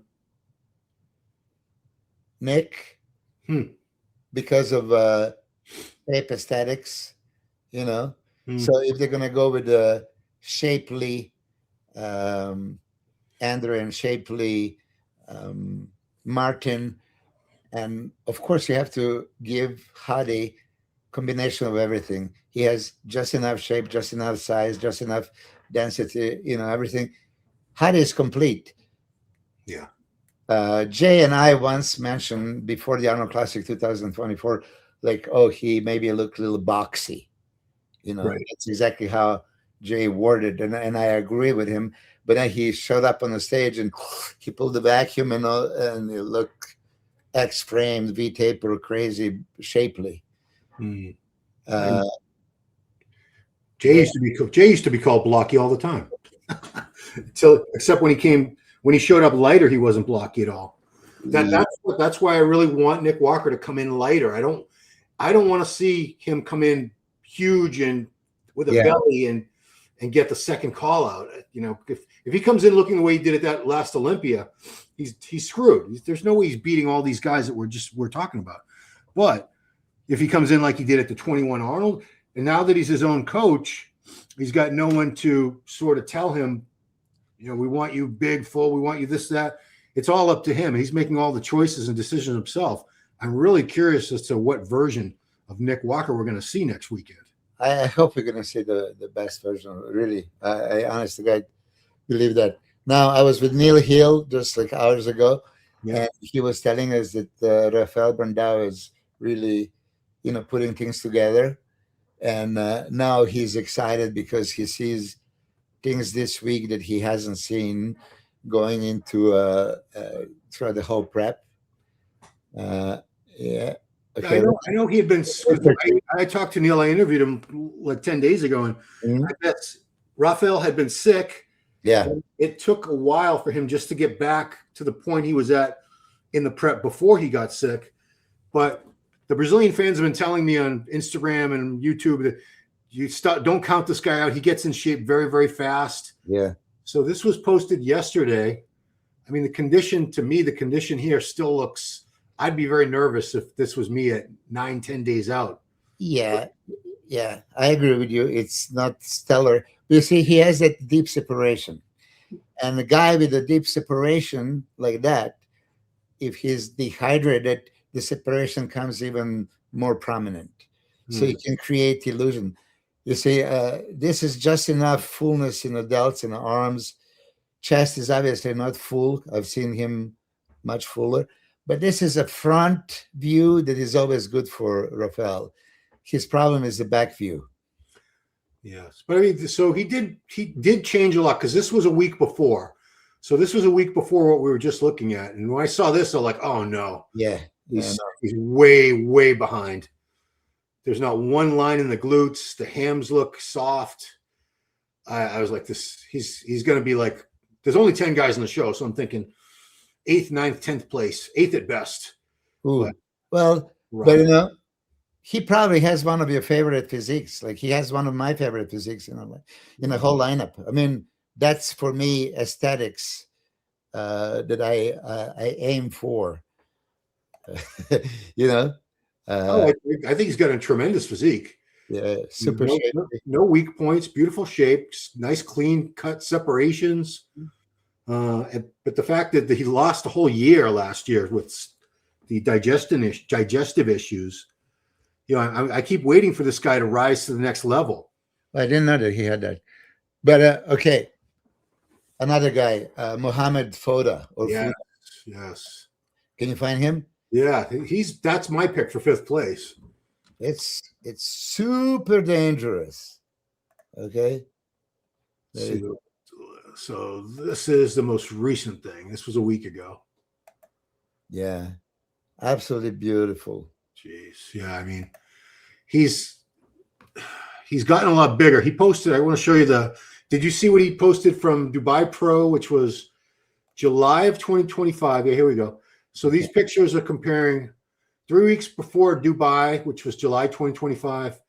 Nick, because of tape aesthetics, you know. Mm. So if they're gonna go with the shapely Andrea and shapely Martin, and of course you have to give Hadi combination of everything. He has just enough shape, just enough size, just enough density, everything. Hadi is complete. Yeah. Jay and I once mentioned before the Arnold Classic 2024, like, oh, he maybe looked a little boxy. Right. That's exactly how Jay worded, and I agree with him. But then he showed up on the stage and he pulled the vacuum and it looked X-framed, V-taper, crazy, shapely. Mm. Jay used to be called blocky all the time. Except when he showed up lighter, he wasn't blocky at all. That's why I really want Nick Walker to come in lighter. I don't want to see him come in huge and with a belly and get the second call out. If he comes in looking the way he did at that last Olympia, he's screwed. There's no way he's beating all these guys that we're talking about. But if he comes in like he did at the 21 Arnold, and now that he's his own coach, he's got no one to sort of tell him, we want you big, full, we want you this, that. It's all up to him. He's making all the choices and decisions himself. I'm really curious as to what version of Nick Walker we're going to see next weekend. I hope we're going to see the best version. Really, I honestly, I believe that. Now, I was with Neil Hill just like hours ago, and he was telling us that Rafael Brandao is really, putting things together. And now he's excited because he sees things this week that he hasn't seen going into throughout the whole prep. Okay. I know he had been. I talked to Neil. I interviewed him like 10 days ago, and I guess Rafael had been sick. Yeah. It took a while for him just to get back to the point he was at in the prep before he got sick. But the Brazilian fans have been telling me on Instagram and YouTube that don't count this guy out. He gets in shape very, very fast. Yeah. So this was posted yesterday. I mean, the condition here still looks. I'd be very nervous if this was me at 9-10 days out. Yeah, I agree with you. It's not stellar. You see, he has that deep separation. And the guy with a deep separation like that, if he's dehydrated, the separation comes even more prominent. So you can create illusion. You see, this is just enough fullness in the delts and the arms. Chest is obviously not full. I've seen him much fuller. But this is a front view that is always good for Rafael. His problem is the back view. Yes, but I mean, so he did change a lot because this was a week before. So this was a week before what we were just looking at. And when I saw this, I'm like, oh no. Yeah. He's way, way behind. There's not one line in the glutes. The hams look soft. I was like, he's going to be like, there's only 10 guys in the show. So I'm thinking 8th, 9th, 10th place, 8th at best. Ooh. But he probably has one of your favorite physiques. Like he has one of my favorite physiques in the whole lineup. I mean, that's for me aesthetics that I aim for. I think he's got a tremendous physique. Yeah, super shape. No weak points, beautiful shapes, nice clean cut separations. But the fact that he lost a whole year last year with the digestive issues, I keep waiting for this guy to rise to the next level. I didn't know that he had that. But okay, another guy, Mohamed Foda. Yes. Can you find him? Yeah, that's my pick for 5th place. It's super dangerous. Okay. So this is the most recent thing. This was a week ago. Yeah, absolutely beautiful. Jeez, yeah. I mean, he's gotten a lot bigger. He posted. I want to show you Did you see what he posted from Dubai Pro, which was July of 2025? Yeah, here we go. So these pictures are comparing 3 weeks before Dubai, which was July 2025,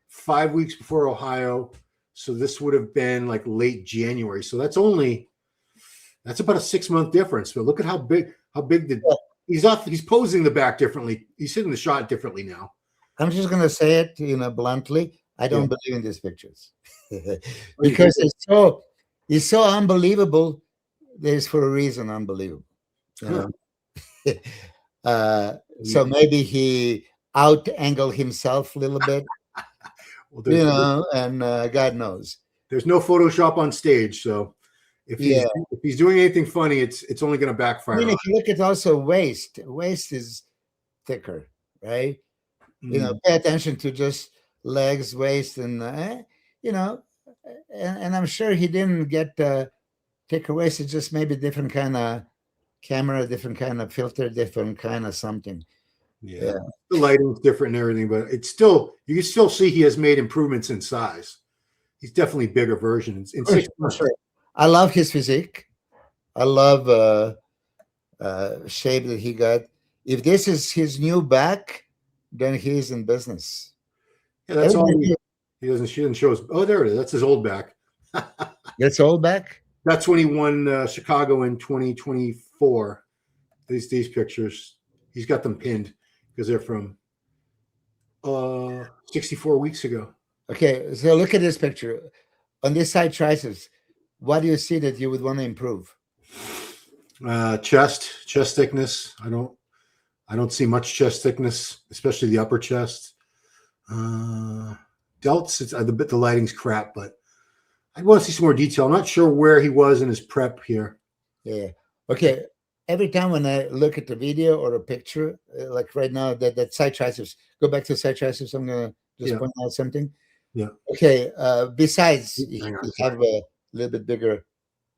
5 weeks before Ohio. So this would have been like late January. So that's about a 6-month difference. But look at how big he's posing the back differently. He's hitting the shot differently now. I'm just going to say it, bluntly. I don't believe in these pictures because it's so unbelievable. There's for a reason unbelievable. You know? So maybe he out-angled himself a little bit, well, and God knows. There's no Photoshop on stage, so if he's doing anything funny, it's only going to backfire. I mean, if you look at also waist is thicker, right? You know, pay attention to just legs, waist, and you know, and I'm sure he didn't get thicker waist. It's just maybe different kind of camera, different kind of filter, different kind of something. Yeah. The lighting's different and everything, but it's still, you can still see he has made improvements in size. He's definitely bigger versions. In 6 months. Sure. I love his physique. I love shape that he got. If this is his new back, then he's in business. Yeah, that's all he doesn't show us. Oh, there it is. That's his old back. That's old back? That's when he won Chicago in 2024. These pictures. He's got them pinned because they're from 64 weeks ago. Okay, so look at this picture. On this side triceps, what do you see that you would want to improve? Chest thickness. I don't see much chest thickness, especially the upper chest. Delts, the lighting's crap, but I want to see some more detail. I'm not sure where he was in his prep here. Yeah. Okay. Every time when I look at the video or a picture, like right now, that side triceps, go back to side triceps. I'm going to just point out something. Yeah. Okay. Besides, you have a little bit bigger.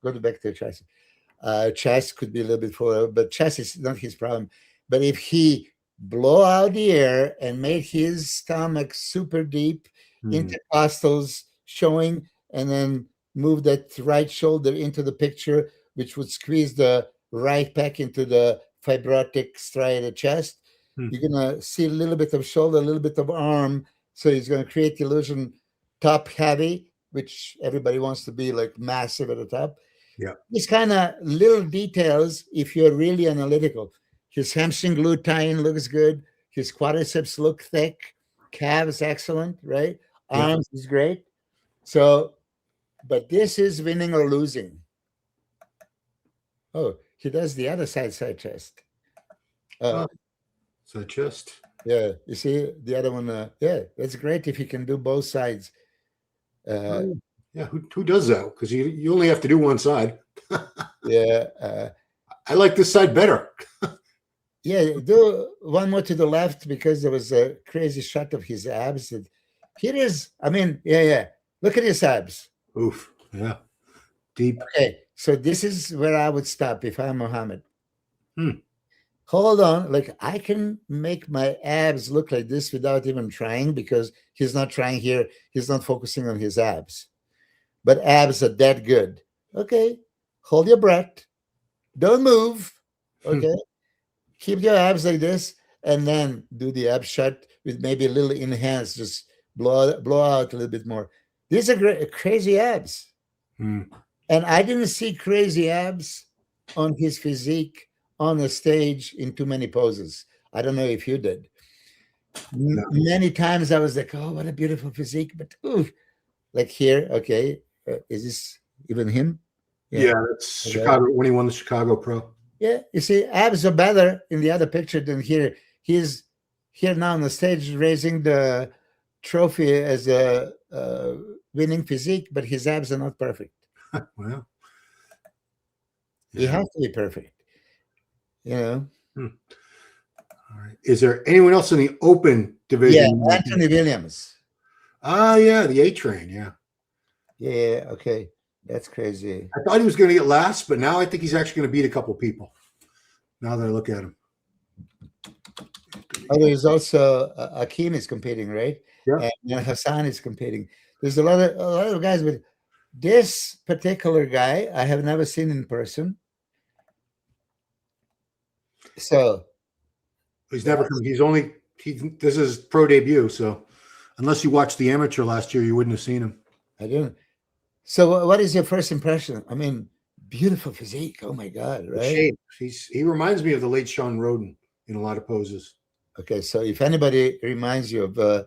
Go back to the tricep. Chest could be a little bit fuller, but chest is not his problem. But if he blow out the air and made his stomach super deep, intercostals showing, and then move that right shoulder into the picture, which would squeeze the right pec into the fibrotic striated chest, you're going to see a little bit of shoulder, a little bit of arm. So he's going to create the illusion top heavy, which everybody wants to be like massive at the top. Yeah. These kind of little details, if you're really analytical. His hamstring glute tie-in looks good. His quadriceps look thick. Calves excellent, right? Arms is great. So, but this is winning or losing. Oh, he does the other side chest. Side chest. Yeah, you see the other one. Yeah, that's great if you can do both sides. Yeah, who does that? Because you only have to do one side. Yeah. I like this side better. Yeah, do one more to the left because there was a crazy shot of his abs. Here is, I mean, yeah. Look at his abs. Oof, yeah. Deep. Okay, so this is where I would stop if I'm Mohammed. Hold on, like I can make my abs look like this without even trying because he's not trying here. He's not focusing on his abs. But abs are that good. Okay, hold your breath. Don't move. Okay. Keep your abs like this, and then do the ab shot with maybe a little enhance. Just blow out a little bit more. These are great, crazy abs. And I didn't see crazy abs on his physique on the stage in too many poses. I don't know if you did. No. Many times I was like, oh, what a beautiful physique. But like here, okay, is this even him? Yeah, that's Chicago when he won the Chicago Pro. Yeah, you see, abs are better in the other picture than here. He's here now on the stage raising the trophy as a winning physique, but his abs are not perfect. Well, he has to be perfect. You know. All right. Is there anyone else in the open division? Yeah, Anthony Williams. Yeah, the A train. Yeah. Yeah. Okay. That's crazy. I thought he was going to get last, but now I think he's actually going to beat a couple people. Now that I look at him. Oh, there's also Akim is competing, right? Yeah. And Hassan is competing. There's a lot of guys, but this particular guy I have never seen in person. So he's never come. This is pro debut. So unless you watched the amateur last year, you wouldn't have seen him. I didn't. So what is your first impression? I mean, beautiful physique. Oh my God, right? Shape. He reminds me of the late Sean Roden in a lot of poses. Okay, so if anybody reminds you of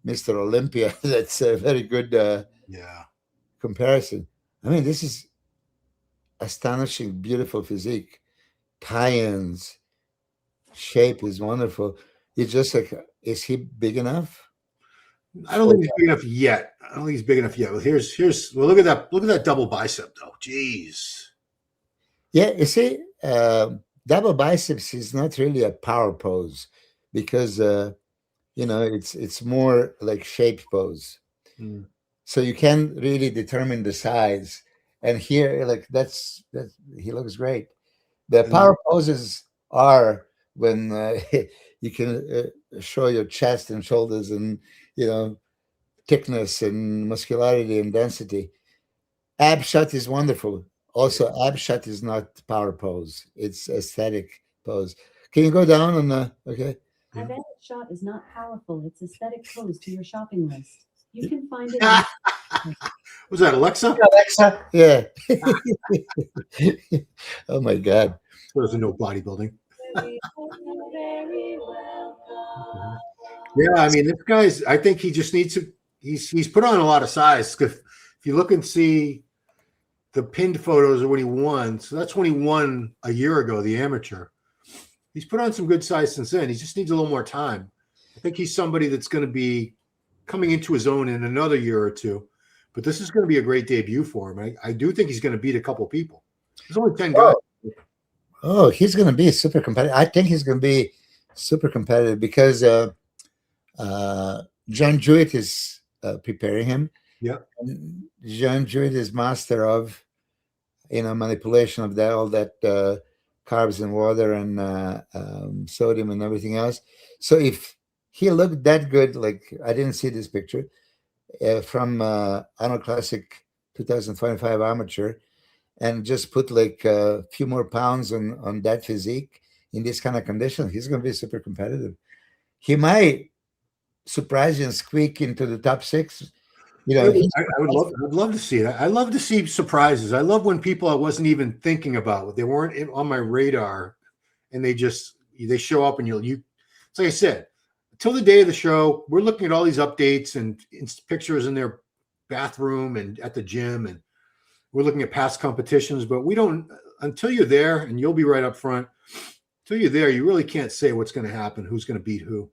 Mr. Olympia. That's a very good Yeah. comparison. I mean, this is astonishing, beautiful physique. Tie-ins, shape is wonderful. It's just like, is he big enough? I don't think he's big enough yet. I don't think he's big enough yet. Well, well, look at that double bicep though. Jeez. Yeah, you see, double biceps is not really a power pose because it's more like shape pose. Mm. So you can really determine the size. And here, like that's he looks great. The power poses are when you can show your chest and shoulders and thickness and muscularity and density. Ab shot is wonderful. Also, ab shot is not power pose; it's aesthetic pose. Can you go down on the okay? Ab shot is not powerful; it's aesthetic pose to your shopping list. You can find it. Was that Alexa? Alexa, yeah. Oh my God! There's no bodybuilding. Yeah, I mean, this guy's. I think he just needs to. He's put on a lot of size. If you look and see the pinned photos of when he won, so that's when he won a year ago, the amateur. He's put on some good size since then. He just needs a little more time. I think he's somebody that's going to be coming into his own in another year or two. But this is going to be a great debut for him. I do think he's going to beat a couple people. There's only 10 guys. Oh, he's going to be super competitive. I think he's going to be super competitive because John Jewett is preparing him. Yeah. John Jewett is master of, manipulation of all that carbs and water and sodium and everything else. So if he looked that good, like I didn't see this picture from Arnold Classic 2025 amateur, and just put like a few more pounds on that physique in this kind of condition, he's going to be super competitive. He might surprise you and squeak into the top 6. I would love to see it. I love to see surprises. I love when people I wasn't even thinking about, they weren't on my radar, and they show up, and it's like I said, until the day of the show, we're looking at all these updates and pictures in their bathroom and at the gym, and we're looking at past competitions, but we don't, until you're there, and you'll be right up front, until you're there, you really can't say what's going to happen, who's going to beat who.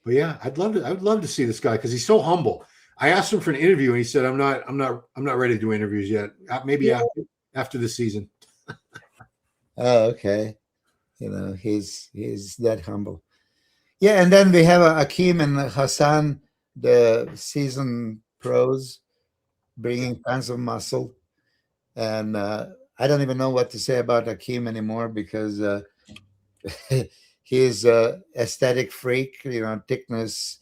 But yeah, I would love to see this guy because he's so humble. I asked him for an interview, and he said, "I'm not ready to do interviews yet. Maybe after the season." Oh, okay. He's that humble. Yeah, and then we have Akim and Hassan, the seasoned pros, bringing tons of muscle. And I don't even know what to say about Akim anymore because he's a aesthetic freak, thickness,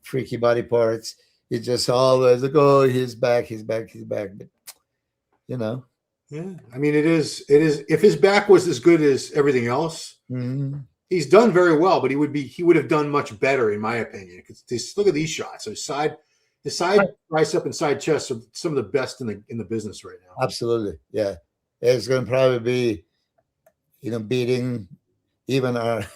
freaky body parts. He just always like, oh, he's back. But Yeah, I mean, it is. If his back was as good as everything else, he's done very well. But he would have done much better, in my opinion. Because look at these shots. His side tricep and side chest are some of the best in the business right now. Absolutely, yeah. It's going to probably be, beating even our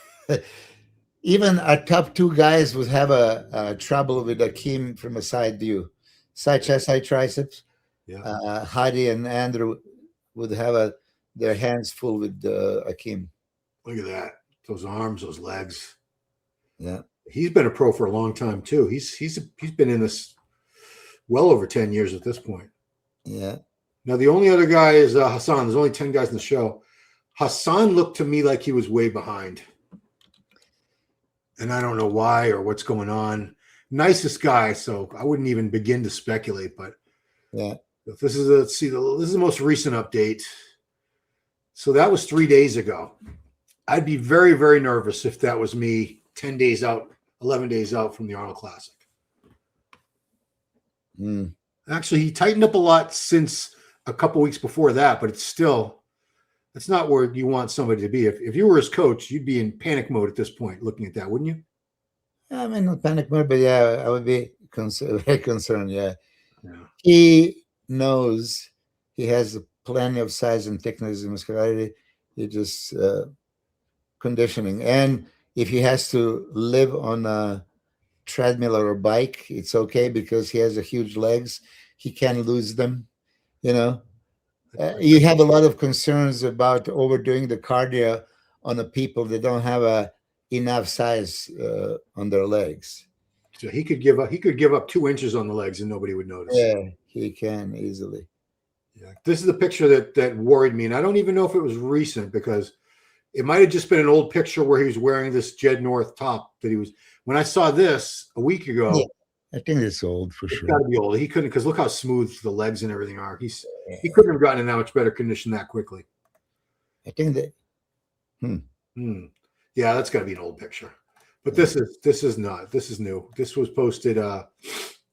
even our top 2 guys would have a trouble with Akim from a side view, side chest, side triceps. Yeah. Hadi and Andrew would have their hands full with Akim. Look at that. Those arms, those legs. Yeah. He's been a pro for a long time too. He's been in this well over 10 years at this point. Yeah. Now the only other guy is Hassan. There's only 10 guys in the show. Hassan looked to me like he was way behind. And I don't know why or what's going on. Nicest guy, so I wouldn't even begin to speculate. But yeah, if this is this is the most recent update. So that was 3 days ago. I'd be very, very nervous if that was me 10 days out, 11 days out from the Arnold Classic. Actually, he tightened up a lot since a couple weeks before that, but it's not where you want somebody to be. If you were his coach, you'd be in panic mode at this point looking at that, wouldn't you? I mean, not panic mode, but yeah, I would be very concerned. Yeah. Yeah. He knows he has plenty of size and thickness and muscularity. He just conditioning. And if he has to live on treadmill or a bike, it's okay because he has a huge legs. He can lose them. You have a lot of concerns about overdoing the cardio on the people that don't have enough size on their legs. So he could give up 2 inches on the legs and nobody would notice. Yeah, he can easily. Yeah, this is the picture that worried me, and I don't even know if it was recent because it might have just been an old picture where he was wearing this Jed North top that he was. When I saw this a week ago, Yeah, I think it's old for it's sure. got to be old. He couldn't, because look how smooth the legs and everything are. He couldn't have gotten in that much better condition that quickly. I think that. Yeah, that's got to be an old picture. But this is not. This is new. This was posted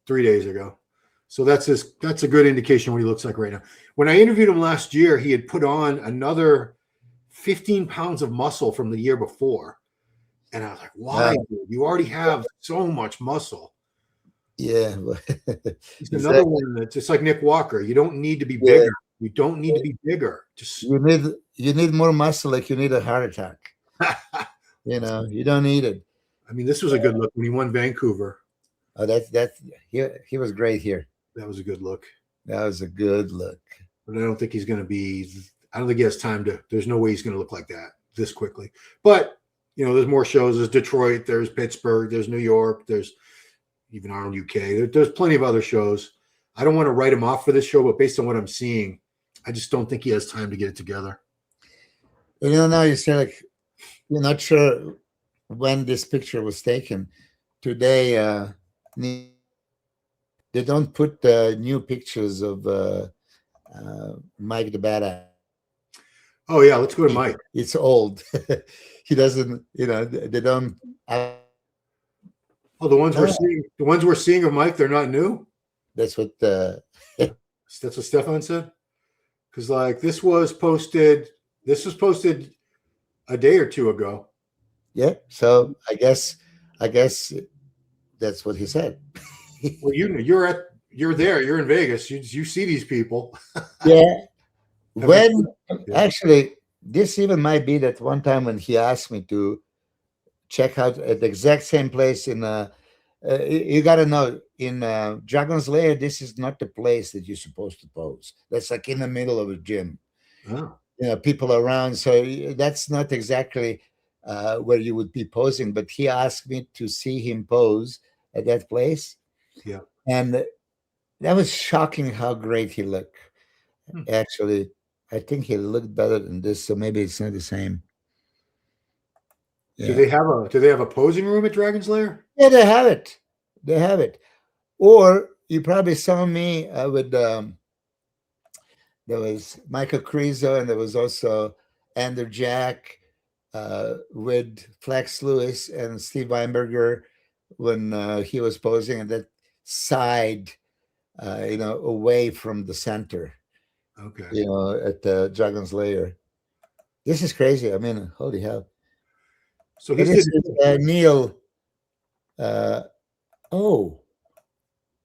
3 days ago. So that's a good indication what he looks like right now. When I interviewed him last year, he had put on another 15 pounds of muscle from the year before. And I was like, why, dude? You already have so much muscle. Yeah. He's another one that's just like Nick Walker. You don't need to be bigger. You don't need to be bigger. Just you need more muscle like you need a heart attack. You don't need it. I mean, this was a good look when he won Vancouver. Oh, he was great here. That was a good look. That was a good look. But I don't think he's going to be. I don't think he has time to. There's no way he's going to look like that this quickly. But there's more shows. There's Detroit. There's Pittsburgh. There's New York. There's even Arnold UK. There's plenty of other shows. I don't want to write him off for this show, but based on what I'm seeing, I just don't think he has time to get it together. Now you say like you're not sure when this picture was taken. Today, they don't put new pictures of Mike the Badass. Oh yeah, let's go to Mike. It's old. He doesn't. They don't. Oh, the ones we're seeing of Mike, they're not new. That's what. That's what Stefan said. Because this was posted a day or two ago. Yeah. So I guess that's what he said. Well, you're there. You're in Vegas. You see these people. Yeah. Actually, this even might be that one time when he asked me to check out at the exact same place in you got to know in Dragon's Lair, this is not the place that you're supposed to pose. That's like in the middle of a gym. Oh. People around. So that's not exactly where you would be posing, but he asked me to see him pose at that place. Yeah. And that was shocking how great he looked. Actually, I think he looked better than this, so maybe it's not the same. Yeah. Do they have a posing room at Dragon's Lair? Yeah, they have it. They have it. Or you probably saw me with there was Michael Crezo, and there was also Andrew Jack with Flex Lewis and Steve Weinberger when he was posing at that side, away from the center. Okay. At the Dragon's Lair. This is crazy. I mean, holy hell. So this is Neil.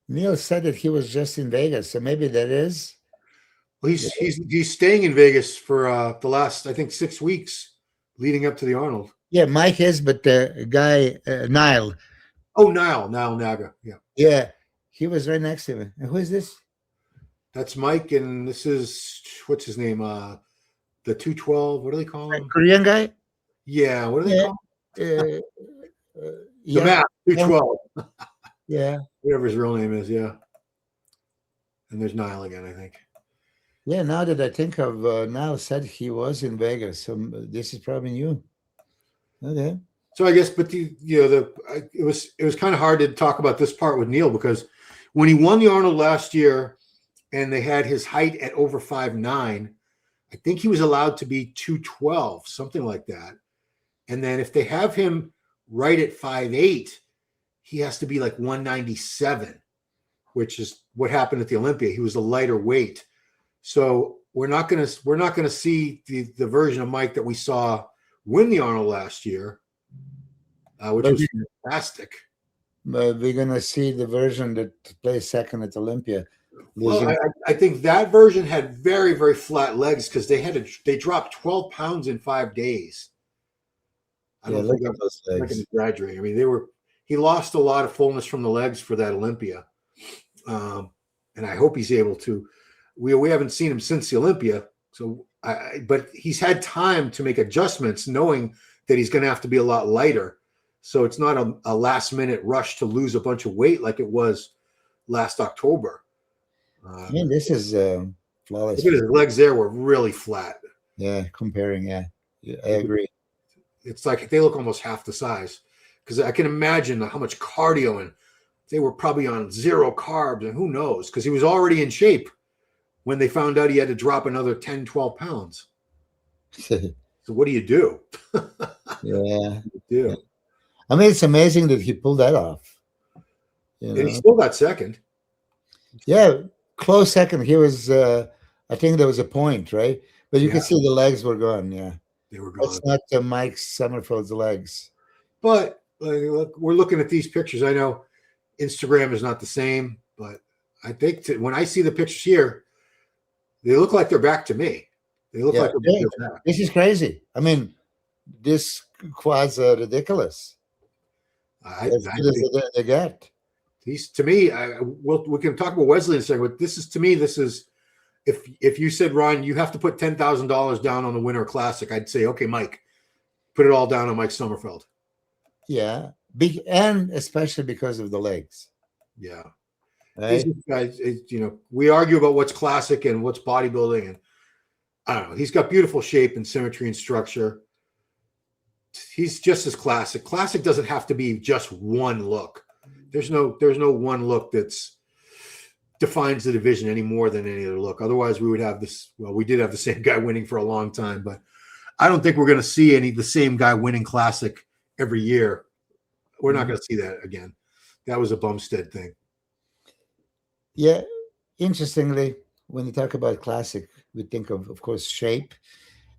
Neil said that he was just in Vegas, so maybe that is. Well, he's staying in Vegas for the last, I think, 6 weeks leading up to the Arnold. Yeah, Mike is, but the guy Niall. Oh, Niall Naga. Yeah. Yeah, he was right next to him. And who is this? That's Mike, and this is what's his name? The 212. What do they call him? Korean guy. Yeah. What do they call him? The map 212. Yeah. Whatever his real name is. Yeah. And there's Niall again, I think. Yeah. Now that I think of, Niall said he was in Vegas, so this is probably new. Okay. So I guess, but it was kind of hard to talk about this part with Neil because when he won the Arnold last year. And they had his height at over 5'9". I think he was allowed to be 212, something like that. And then if they have him right at 5'8", he has to be like 197, which is what happened at the Olympia. He was a lighter weight. So we're not gonna see the version of Mike that we saw win the Arnold last year, which was fantastic. But we're gonna see the version that plays second at Olympia. Well, I think that version had very, very flat legs because they dropped 12 pounds in 5 days. I don't think I'm exaggerating. I mean, he lost a lot of fullness from the legs for that Olympia. And I hope he's able to. We haven't seen him since the Olympia, but he's had time to make adjustments, knowing that he's going to have to be a lot lighter. So it's not a last minute rush to lose a bunch of weight like it was last October. This is flawless. Look at his legs there were really flat. Yeah, comparing. Yeah, I agree. It's like they look almost half the size, because I can imagine how much cardio, and they were probably on 0 carbs, and who knows, because he was already in shape when they found out he had to drop another 10, 12 pounds. So what do you do? Yeah. do? I mean, it's amazing that he pulled that off. And he still got second. Yeah, close second. He was, I think there was a point, right? But you could see the legs were gone. Yeah. They were gone. That's not Mike Sommerfeld's legs. But look, we're looking at these pictures. I know Instagram is not the same, but I think when I see the pictures here, they look like they're back to me. They look like they're back. This is crazy. I mean, this quads are ridiculous. As good as they get. These, to me, we can talk about Wesley in a second, but this is if you said, Ron, you have to put $10,000 down on the Winter Classic, I'd say, okay, Mike, put it all down on Mike Sommerfeld. Yeah, and especially because of the legs. Yeah, right? These guys, we argue about what's classic and what's bodybuilding, and I don't know. He's got beautiful shape and symmetry and structure. He's just as classic. Classic doesn't have to be just one look. There's no one look that's defines the division any more than any other look. Otherwise, we would have this. Well, we did have the same guy winning for a long time, but I don't think we're going to see the same guy winning Classic every year. We're not going to see that again. That was a Bumstead thing. Yeah. Interestingly, when you talk about Classic, we think of course, shape.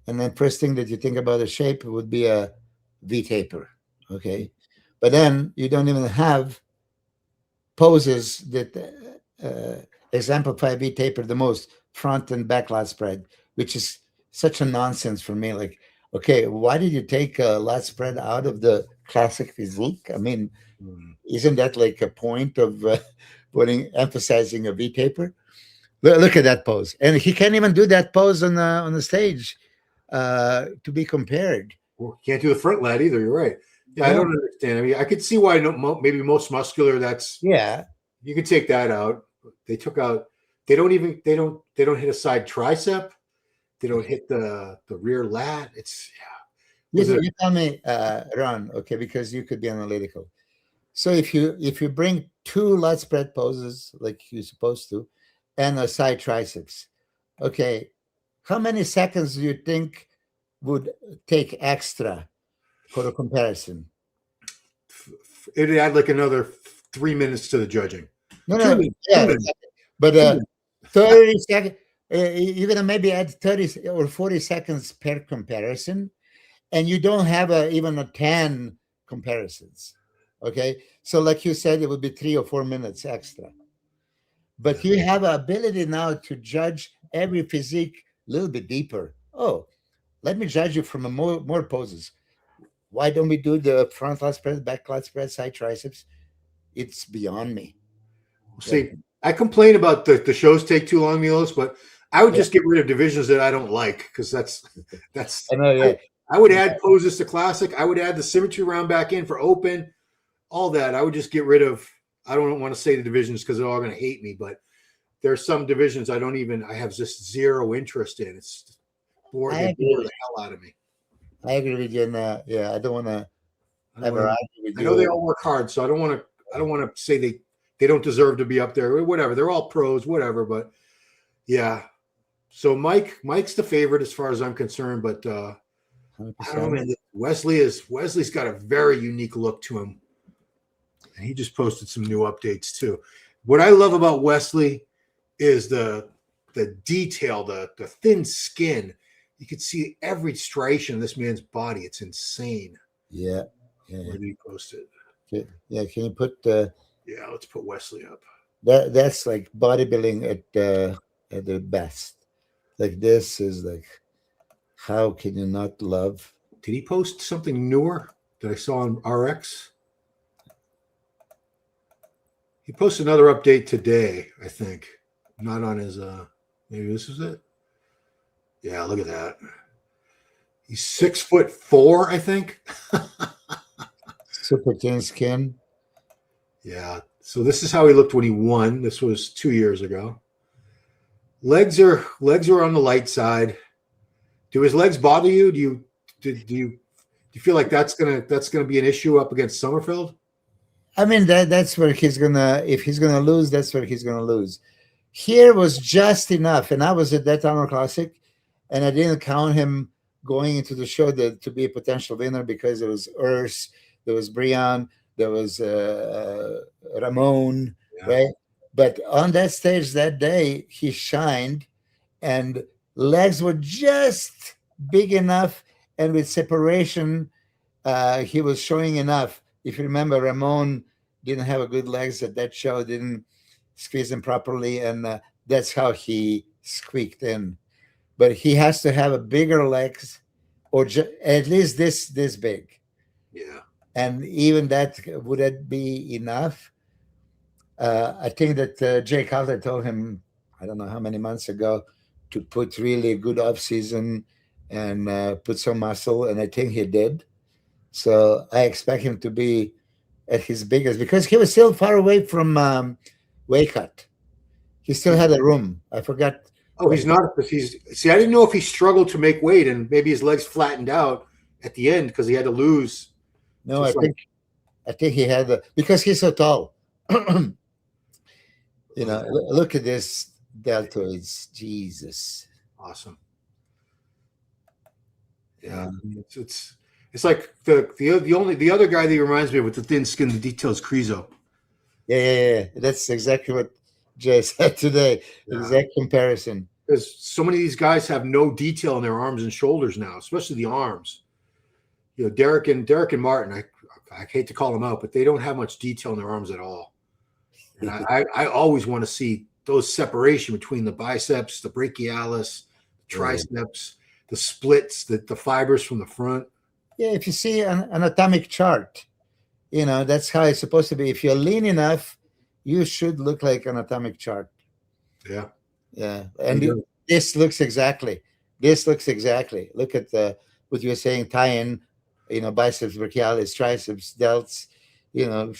And then first thing that you think about a shape would be a V-taper. Okay. But then you don't even have poses that exemplify V-taper the most, front and back lat spread, which is such a nonsense for me. Like, okay, why did you take a lat spread out of the Classic physique? I mean, isn't that like a point of emphasizing a V-taper? Look at that pose. And he can't even do that pose on the stage to be compared. Well, can't do the front lat either. You're right. Yeah, I don't understand. I mean, I could see why maybe most muscular. That's you could take that out. They took out. They don't hit a side tricep. They don't hit the rear lat. It's Listen, you tell me, Ron. Okay, because you could be analytical. So if you bring 2 lat spread poses like you're supposed to, and a side triceps, okay, how many seconds do you think would take extra for a comparison? It'd add like another 3 minutes to the judging. No, yeah, but 30 seconds. You're gonna maybe add 30 or 40 seconds per comparison, and you don't have even a 10 comparisons. Okay, so like you said, it would be 3 or 4 minutes extra. But you have an ability now to judge every physique a little bit deeper. Oh, let me judge you from more poses. Why don't we do the front lat spread, back lat spread, side triceps? It's beyond me. See, I complain about the shows take too long, Milos, but I would just get rid of divisions that I don't like, because that's. I know, I would add poses to Classic. I would add the symmetry round back in for open, all that. I would just get rid of. I don't want to say the divisions because they're all going to hate me, but there's some divisions I have just zero interest in. It's bore the hell out of me. I agree with you on that. Yeah, I don't want to ever argue with you. I know they all work hard, so I don't want to say they don't deserve to be up there. Whatever, they're all pros, whatever. But yeah, so Mike's the favorite as far as I'm concerned. But I don't know, man. Wesley's got a very unique look to him. And he just posted some new updates too. What I love about Wesley is the detail, the thin skin. You can see every striation of this man's body. It's insane. Yeah. Where did he post it? Okay. Yeah, can you put let's put Wesley up. That's like bodybuilding at the best. Like, this is like, how can you not love? Did he post something newer that I saw on RX? He posted another update today, I think. Not on his maybe this is it. Yeah, look at that. He's 6'4", I think. Super thin skin. Yeah. So this is how he looked when he won. This was 2 years ago. Legs are on the light side. Do his legs bother you? Do you feel like that's gonna be an issue up against Sommerfeld? I mean, that's where he's gonna, if he's gonna lose, that's where he's gonna lose. Here was just enough, and I was at that Arnold Classic, and I didn't count him going into the show to be a potential winner because there was Urs, there was Brian, there was Ramon, right? But on that stage that day, he shined, and legs were just big enough, and with separation, he was showing enough. If you remember, Ramon didn't have a good legs at that show, didn't squeeze them properly, and that's how he squeaked in. But he has to have a bigger legs, or at least this big. Yeah. And even that, would that be enough? I think that Jay Cutler told him, I don't know how many months ago, to put really a good off season and put some muscle, and I think he did. So I expect him to be at his biggest, because he was still far away from weight cut. He still had a room. I forgot. Oh, he's not. See, I didn't know if he struggled to make weight and maybe his legs flattened out at the end because he had to lose. No, I think he had because he's so tall. You know, look at this deltoids. Jesus. Awesome. Yeah, it's like the other guy that he reminds me of with the thin skin, the details, Krizo. Yeah. That's exactly what Jay said today. Yeah. Exact comparison. Because so many of these guys have no detail in their arms and shoulders now, especially the arms. You know, Derek and Martin, I hate to call them out, but they don't have much detail in their arms at all. And I always want to see those separation between the biceps, the brachialis, triceps, the splits, the fibers from the front. Yeah, if you see an anatomic chart, you know, that's how it's supposed to be. If you're lean enough, you should look like an anatomic chart. Yeah. Yeah. And this looks exactly. Look at what you were saying, tie-in, you know, biceps, brachialis, triceps, delts, you know,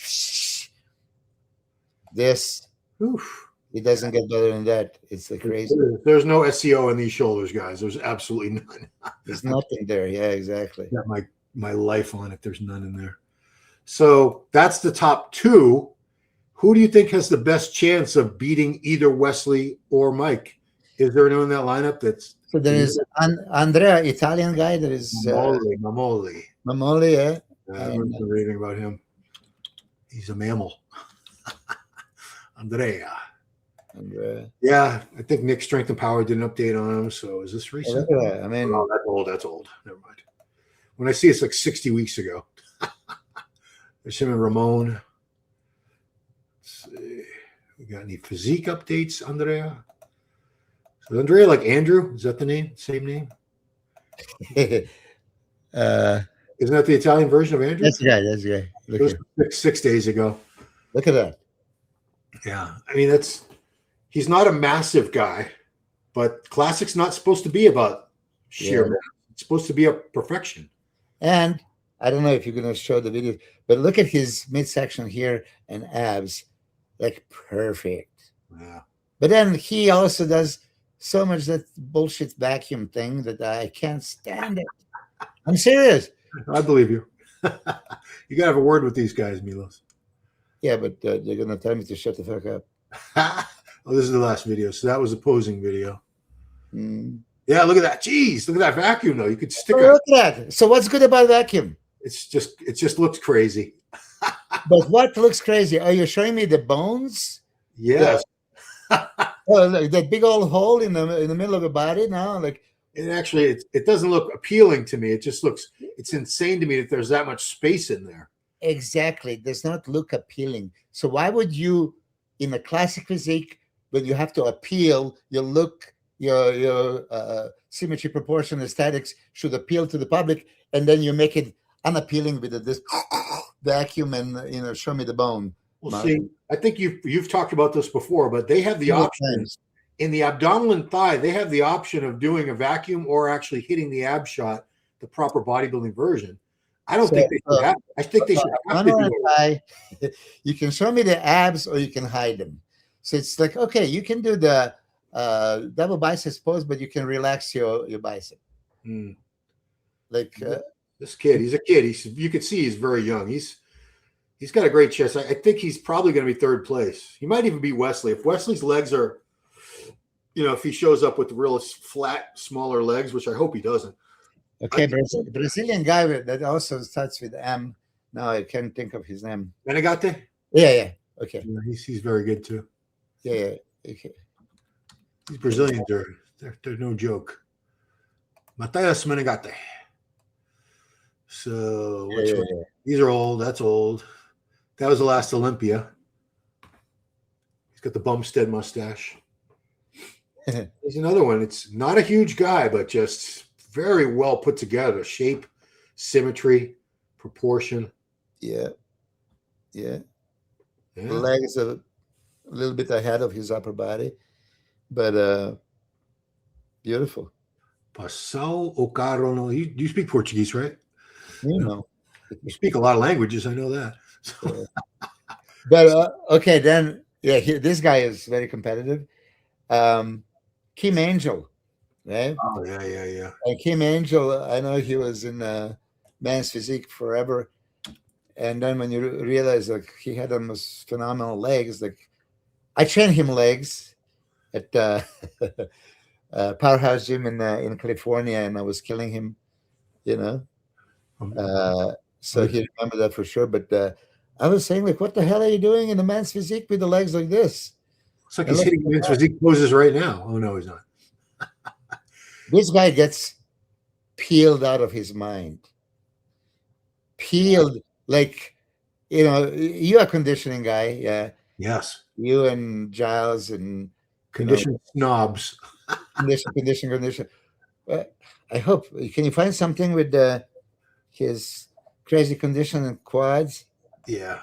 this. Oof. It doesn't get better than that. It's crazy. There's no SEO in these shoulders, guys. There's absolutely none. There's nothing there. Yeah, exactly. Got my life on it. There's none in there. So that's the top two. Who do you think has the best chance of beating either Wesley or Mike? Is there anyone in that lineup that's... So there is Andrea, Italian guy. There is... Mamoli. Mamoli, yeah. I don't know anything about him. He's a mammal. Andrea. Yeah, I think Nick Strength and Power did an update on him. So is this recent? Yeah, I mean... Oh, that's old. Never mind. When I see it's like 60 weeks ago. There's him and Ramon. Let's see. We got any physique updates, Andrea? So Andrea like Andrew? Is that the name? Same name? Isn't that the Italian version of Andrew? That's the guy. It was 6 days ago. Look at that. Yeah. I mean, he's not a massive guy, but Classic's not supposed to be about sheer mass. It's supposed to be a perfection. And I don't know if you're going to show the video, but look at his midsection here and abs, like perfect. Yeah. But then he also does so much that bullshit vacuum thing that I can't stand it. I'm serious. I believe you. You got to have a word with these guys, Milos. Yeah, but they're going to tell me to shut the fuck up. Oh, this is the last video. So that was a posing video. Mm. Yeah, look at that. Jeez, look at that vacuum, though. You could stick Look at that. So what's good about vacuum? It just looks crazy. But what looks crazy? Are you showing me the bones? Yes. Oh, like that big old hole in the middle of the body now, like. And actually, it doesn't look appealing to me. It just looks, it's insane to me that there's that much space in there. Exactly. It does not look appealing. So why would you, in a classic physique, when you have to appeal, your look, your symmetry, proportion, aesthetics should appeal to the public, and then you make it unappealing with this vacuum and, show me the bone. Well, see, I think you've talked about this before, but they have the option in the abdominal and thigh. They have the option of doing a vacuum or actually hitting the ab shot, the proper bodybuilding version. I don't think they should have. I think they should have to do it. You can show me the abs or you can hide them. So it's like, okay, you can do the double biceps pose, but you can relax your bicep. Like this kid, he's a kid. You can see he's very young. He's got a great chest. I think he's probably going to be third place. He might even beat Wesley. If Wesley's legs are, if he shows up with real flat, smaller legs, which I hope he doesn't. Okay, Brazilian guy that also starts with M. No, I can't think of his name. Managate? Yeah. Okay. Yeah, he's very good too. Yeah. Okay. These Brazilians they're no joke. Matias Managate. So these are old. That's old. That was the last Olympia. He's got the Bumstead mustache. There's another one. It's not a huge guy, but just very well put together. Shape, symmetry, proportion. Yeah. The legs are a little bit ahead of his upper body, but beautiful. Passau o carro no. You speak Portuguese, right? You speak a lot of languages. I know that. But okay, then this guy is very competitive. Ekeem Angel, right? Oh yeah. Ekeem Angel, I know he was in Men's Physique forever, and then when you realize like he had the most phenomenal legs, like I trained him legs at Powerhouse Gym in California, and I was killing him, So he remembered that for sure. But I was saying, like, what the hell are you doing in the Men's Physique with the legs like this? It's like he's hitting Men's Physique poses right now. Oh no, he's not. This guy gets peeled out of his mind. Peeled, like, you're a conditioning guy, yeah. Yes. You and Giles and condition snobs. Condition. I hope. Can you find something with his crazy condition and quads? Yeah.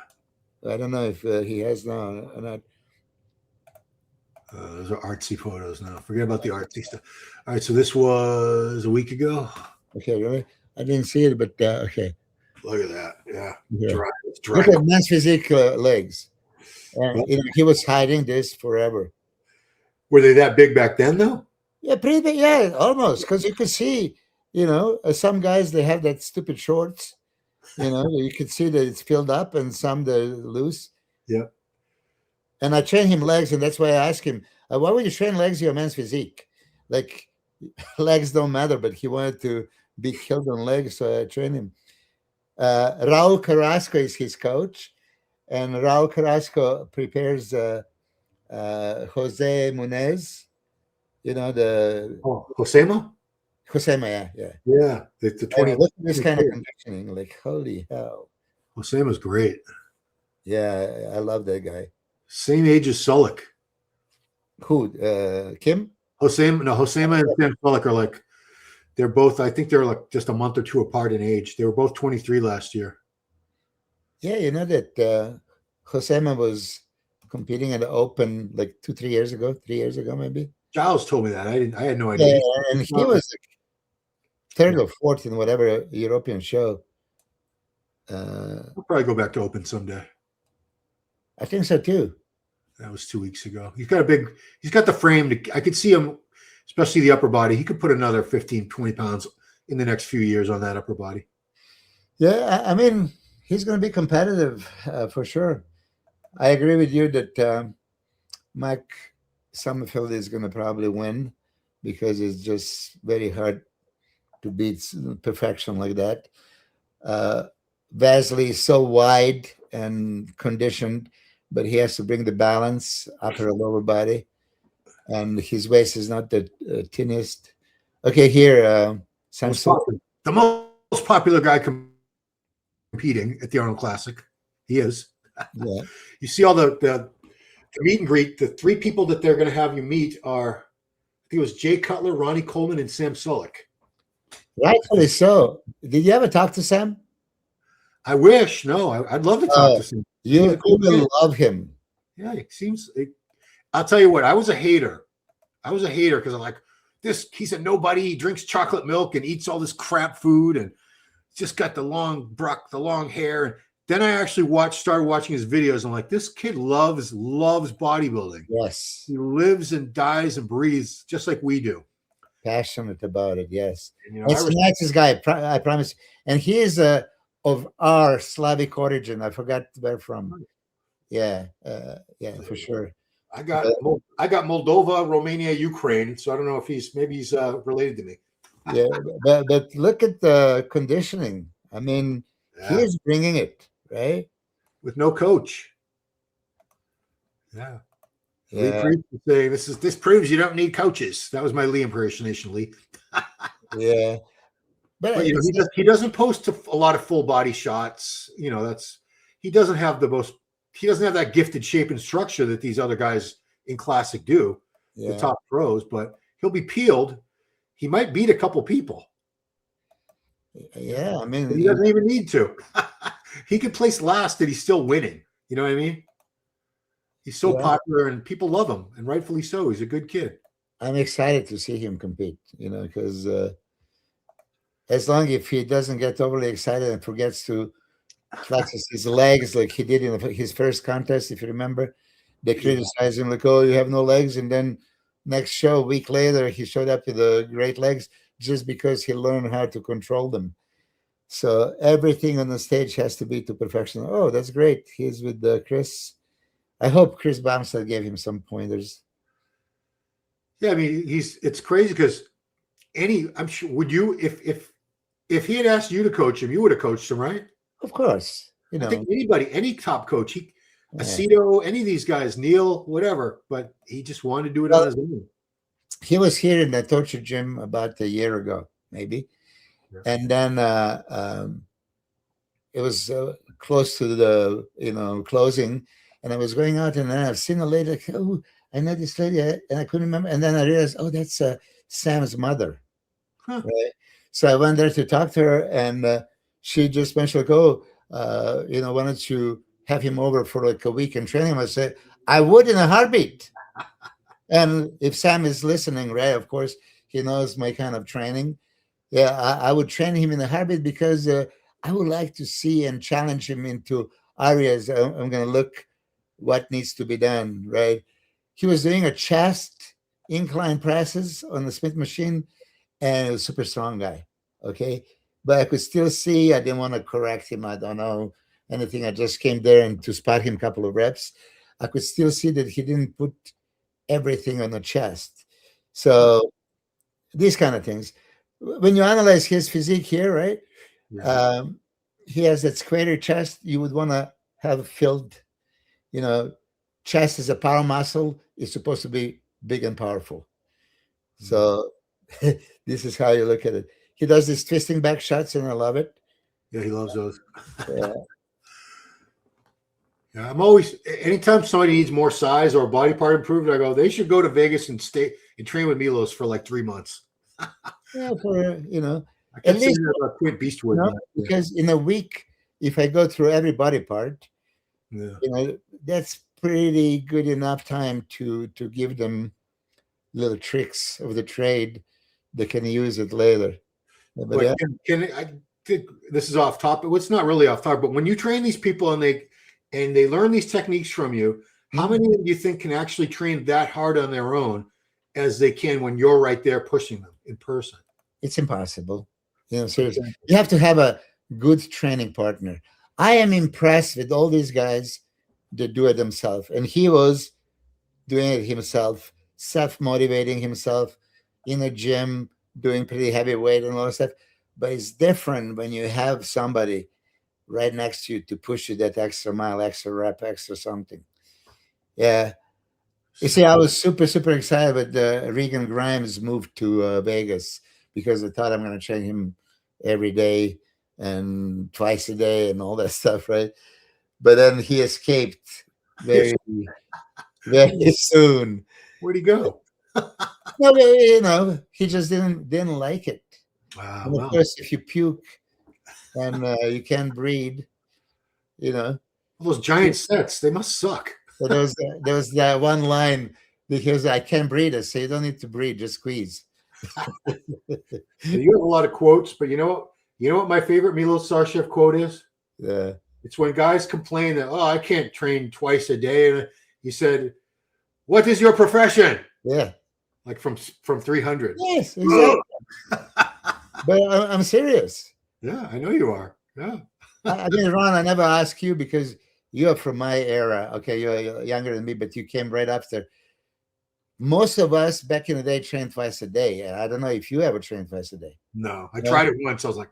I don't know if he has now or not. Those are artsy photos now. Forget about the artsy stuff. All right, so this was a week ago. Okay, really? I didn't see it, but okay. Look at that. Yeah. It's dry. Look at Men's Physique legs. He was hiding this forever. Were they that big back then, though? Yeah, pretty big. Yeah, almost. Because you could see, some guys, they have that stupid shorts. You could see that it's filled up and some they're loose. Yeah. And I train him legs, and that's why I asked him, why would you train legs in your Men's Physique? Like, legs don't matter, but he wanted to be killed on legs, so I trained him. Raul Carrasco is his coach, and Raul Carrasco prepares Jose Munez, Josema? Josema, yeah. Yeah, the 20. Look at this kind of conditioning, like, holy hell. Josema's great. Yeah, I love that guy. Same age as Sulek. Who? Kim? Josema and Sam Sulek are like, they're both, I think they're like just a month or two apart in age. They were both 23 last year. Yeah, you know that Josema was competing at the Open like 3 years ago maybe. Giles told me that. I had no idea. Yeah, and he was like third or fourth in whatever European show. We'll probably go back to Open someday. I think so too. That was 2 weeks ago. He's got the frame. I could see him, especially the upper body. He could put another 15, 20 pounds in the next few years on that upper body. Yeah, I mean, he's going to be competitive for sure. I agree with you that Mike Sommerfeld is going to probably win because it's just very hard to beat perfection like that. Wesley is so wide and conditioned, but he has to bring the balance upper and lower body, and his waist is not the thinnest. Okay, here, the most popular guy competing at the Arnold Classic. He is. Yeah. You see all the meet and greet. The three people that they're going to have you meet are, I think it was Jay Cutler, Ronnie Coleman, and Sam Sulek. Rightfully so. Did you ever talk to Sam? I wish. No, I'd love to talk to him. You will love him. Yeah, it seems. I'll tell you what. I was a hater. Because I'm like, this. He's a nobody. He drinks chocolate milk and eats all this crap food and just got the long hair. And then I actually started watching his videos. I'm like, this kid loves bodybuilding. Yes, he lives and dies and breathes just like we do. Passionate about it. Yes, and, it's the nicest guy. I promise. And he is of our Slavic origin. I forgot where from. Yeah, for sure. I got Moldova, Romania, Ukraine. So I don't know if he's related to me. Yeah, but look at the conditioning. I mean, he is bringing it, right? With no coach. Yeah. Lee Priest would say this proves you don't need coaches. That was my Lee impersonation, Lee. Yeah. But he doesn't post a lot of full body shots. He doesn't have that gifted shape and structure that these other guys in Classic do, the top pros, but he'll be peeled. He might beat a couple people. Yeah, I mean, but he doesn't even need to. He could place last and he's still winning. You know what I mean? He's so popular and people love him, and rightfully so. He's a good kid. I'm excited to see him compete, because as long as he doesn't get overly excited and forgets to flex his legs like he did in his first contest, if you remember, they criticized him like, oh, you have no legs. And then next show, a week later, he showed up with the great legs just because he learned how to control them. So everything on the stage has to be to perfection. Oh, that's great. He's with Chris. I hope Chris Bamstead gave him some pointers. Yeah, I mean, it's crazy because I'm sure, would you, if he had asked you to coach him, you would have coached him, right? Of course. I think any top coach, Aceto, any of these guys, Neil, whatever, but he just wanted to do it on his own. He was here in the torture gym about a year ago, maybe. Yeah. And then it was close to the, closing. And I was going out and then I've seen a lady, like, oh, I know this lady, and I couldn't remember. And then I realized, oh, that's Sam's mother. Huh. Right? So I went there to talk to her, and she just mentioned, like, oh, why don't you have him over for like a week and train him? I said, I would in a heartbeat. And if Sam is listening, right, of course, he knows my kind of training. Yeah, I would train him in a heartbeat because I would like to see and challenge him into areas. I'm going to look what needs to be done, right? He was doing a chest incline presses on the Smith machine, and he was a super strong guy, okay? But I could still see, I didn't want to correct him. I don't know anything. I just came there and to spot him a couple of reps. I could still see that he didn't put everything on the chest. So these kind of things. When you analyze his physique here, right? Yeah. He has that squared chest. You would want to have filled, chest is a power muscle. It's supposed to be big and powerful. So this is how you look at it. He does these twisting back shots, and I love it. Yeah, he loves those. Yeah, I'm always, anytime somebody needs more size or a body part improved, I go, they should go to Vegas and stay and train with Milos for like 3 months. Yeah, for, I can't say a quick Beastwood. Because in a week, if I go through every body part, that's pretty good enough time to give them little tricks of the trade that can use it later. But yeah. I think this is off topic. Well, it's not really off topic, but when you train these people and they learn these techniques from you, how many do you think can actually train that hard on their own as they can when you're right there pushing them in person? It's impossible. Seriously. You have to have a good training partner. I am impressed with all these guys that do it themselves. And he was doing it himself, self-motivating himself in a gym, doing pretty heavy weight and all that stuff. But it's different when you have somebody right next to you to push you that extra mile, extra rep, extra something. Yeah. You see, I was super, super excited with Regan Grimes moved to Vegas because I thought I'm going to train him every day and twice a day and all that stuff, right? But then he escaped very, very soon. Where'd he go? No, he just didn't like it. Wow, and of course, if you puke and you can't breathe, you know. All those giant sets, they must suck. So there was that one line because I can't breathe. I say you don't need to breathe, just squeeze. You have a lot of quotes, but you know what my favorite Milos Sarcev quote is? Yeah. It's when guys complain that, oh, I can't train twice a day. And he said, what is your profession? Yeah. Like from 300. Yes, exactly. But I'm serious. Yeah, I know you are. Yeah. I mean, Ron, I never asked you because you're from my era. Okay, you're younger than me, but you came right after. Most of us back in the day trained twice a day. And I don't know if you ever trained twice a day. No, I tried it once. I was like,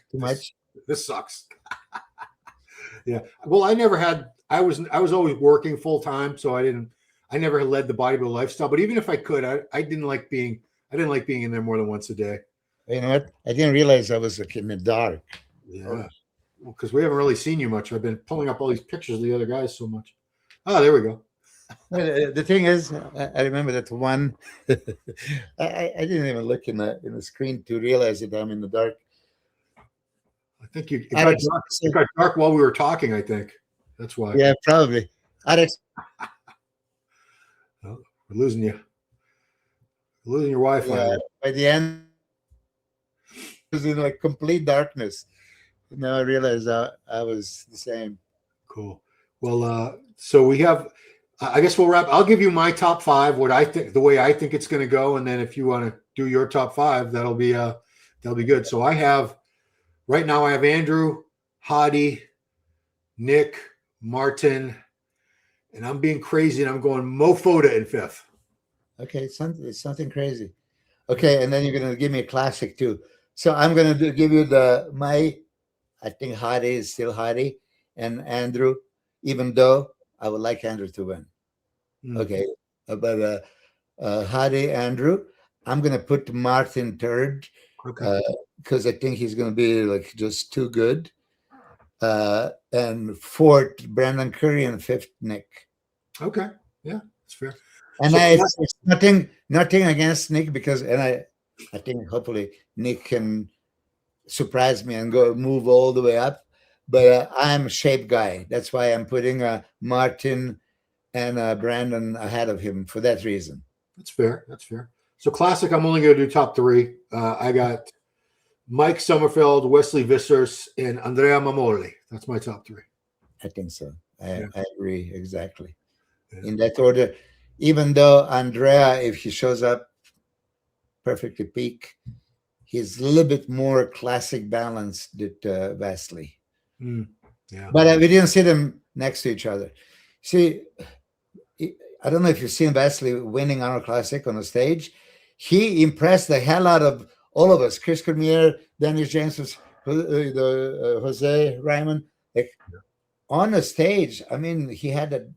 Too much. This sucks. Yeah. Well, I was always working full time, so I never led the bodybuilder lifestyle. But even if I could, I didn't like being in there more than once a day. You know what? I didn't realize I was in the dark. Yeah. Well, because we haven't really seen you much. I've been pulling up all these pictures of the other guys so much. Oh, there we go. The thing is, I remember that one. I didn't even look in the screen to realize that I'm in the dark. I think it got dark while we were talking, I think. That's why. Yeah, probably. Alex. Oh, we're losing you. We're losing your Wi-Fi. Yeah, by the end, it was in like complete darkness. Now I realized I was the same. Cool. Well, so we have, I guess we'll wrap. I'll give you my top 5, what I think, the way I think it's going to go. And then if you want to do your top 5, that'll be good. So right now I have Andrew, Hadi, Nick, Martin, and I'm being crazy and I'm going Mo Foda in 5th. Okay, it's something crazy. Okay, and then you're going to give me a classic too. So I'm going to give you I think Hadi is still Hadi, and Andrew, even though I would like Andrew to win. Okay, but Hadi, Andrew, I'm going to put Martin 3rd. Okay. Because I think he's going to be like just too good. And 4th, Brandon Curry, and 5th, Nick. Okay, yeah, that's fair. And it's nothing against Nick because, and I think hopefully Nick can surprise me and move all the way up. But I'm a shape guy. That's why I'm putting Martin and Brandon ahead of him for that reason. That's fair. That's fair. So classic, I'm only going to do top 3. I got Mike Sommerfeld, Wesley Vissers, and Andrea Mamoli. That's my top 3. I think so. I agree exactly. Yeah. In that order, even though Andrea, if he shows up perfectly peak, he's a little bit more classic balanced than Wesley. Yeah. But we didn't see them next to each other. See, I don't know if you've seen Wesley winning Arnold Classic on the stage. He impressed the hell out of all of us. Chris Cormier, Dennis James, Jose Ryman. On the stage, I mean, he had a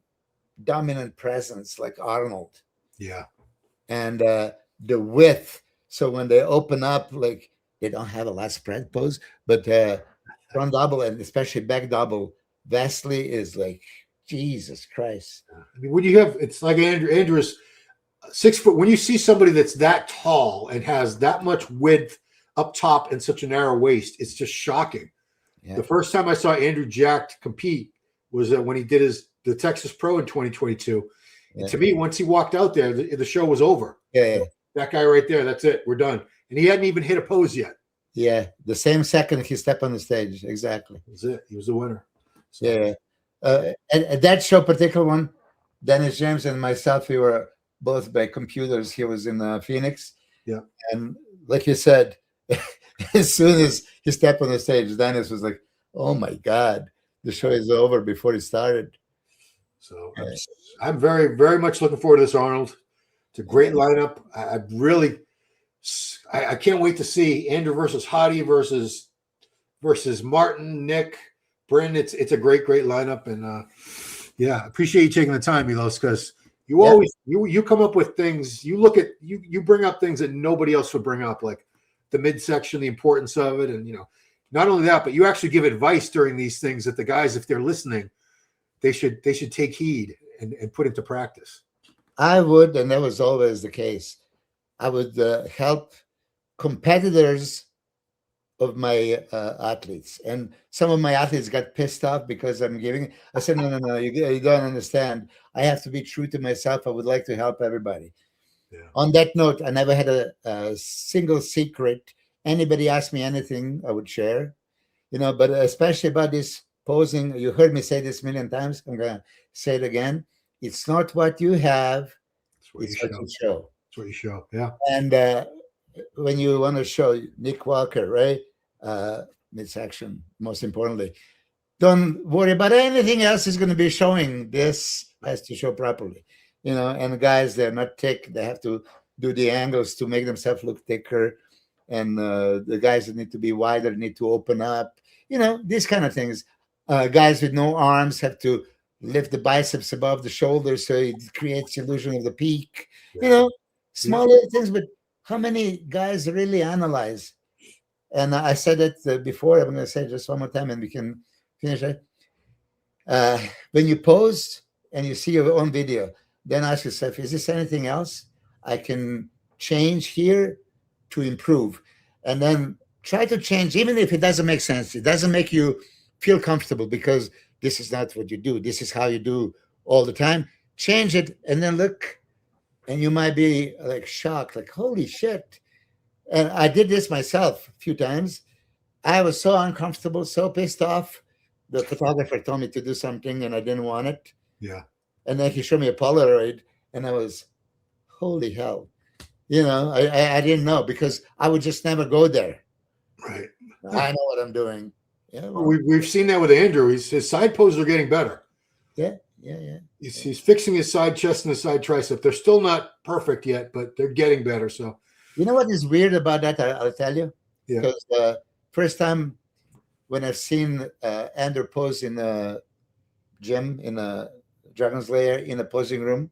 dominant presence like Arnold. Yeah. And the width. So when they open up, like they don't have a last spread pose, but front double and especially back double, Wesley is like, Jesus Christ. I mean, when you have, it's like Andrew's 6 foot. When you see somebody that's that tall and has that much width up top and such a narrow waist, it's just shocking. Yeah. The first time I saw Andrew Jacked compete was when he did the Texas Pro in 2022. Yeah. And to me, once he walked out there, the show was over. Yeah. That guy right there, that's it. We're done. And he hadn't even hit a pose yet. Yeah. The same second he stepped on the stage. Exactly. That's it. He was the winner. So. Yeah. And that show, particular one, Dennis James and myself, we were both by computers. He was in Phoenix. Yeah. And like you said, as soon as he stepped on the stage, Dennis was like, oh my God, the show is over before it started. So I'm very, very much looking forward to this, Arnold. It's a great lineup. I can't wait to see Andrew versus Hadi versus Martin, Nick, Brandon. It's a great lineup. And I appreciate you taking the time, Milos, because you always you come up with things. You bring up things that nobody else would bring up, like the midsection, the importance of it. And, not only that, but you actually give advice during these things that the guys, if they're listening, they should take heed and put into practice. I would, and that was always the case. I would help competitors of my athletes, and some of my athletes got pissed off because I'm giving. I said, no, you don't understand. I have to be true to myself. I would like to help everybody. Yeah. On that note, I never had a single secret. Anybody asked me anything, I would share, but especially about this posing. You heard me say this a million times. I'm going to say it again. It's not what you have, it's what you show. It's what you show. Yeah. And when you want to show Nick Walker, right? Midsection, most importantly. Don't worry about anything else is going to be showing. This has to show properly. And the guys, they're not thick. They have to do the angles to make themselves look thicker. And the guys that need to be wider need to open up. These kind of things. Guys with no arms have to lift the biceps above the shoulders so it creates the illusion of the peak. Yeah. Small little things, but how many guys really analyze? And I said it before. I'm going to say it just one more time and we can finish it. When you pose and you see your own video, then ask yourself, is this anything else I can change here to improve? And then try to change, even if it doesn't make sense. It doesn't make you feel comfortable because this is not what you do. This is how you do all the time. Change it and then look, and you might be like shocked, like, holy shit. And I did this myself a few times. I was so uncomfortable, so pissed off. The photographer told me to do something and I didn't want it. Yeah. And then he showed me a Polaroid and I was, holy hell. I didn't know because I would just never go there. Right. I know what I'm doing. Yeah. Well, we've seen that with Andrew. His side poses are getting better. Yeah. He's fixing his side chest and his side tricep. They're still not perfect yet, but they're getting better. So, you know what is weird about that? I'll tell you. Yeah. Because first time when I've seen Andrew pose in a gym, in a Dragon's Lair, in a posing room,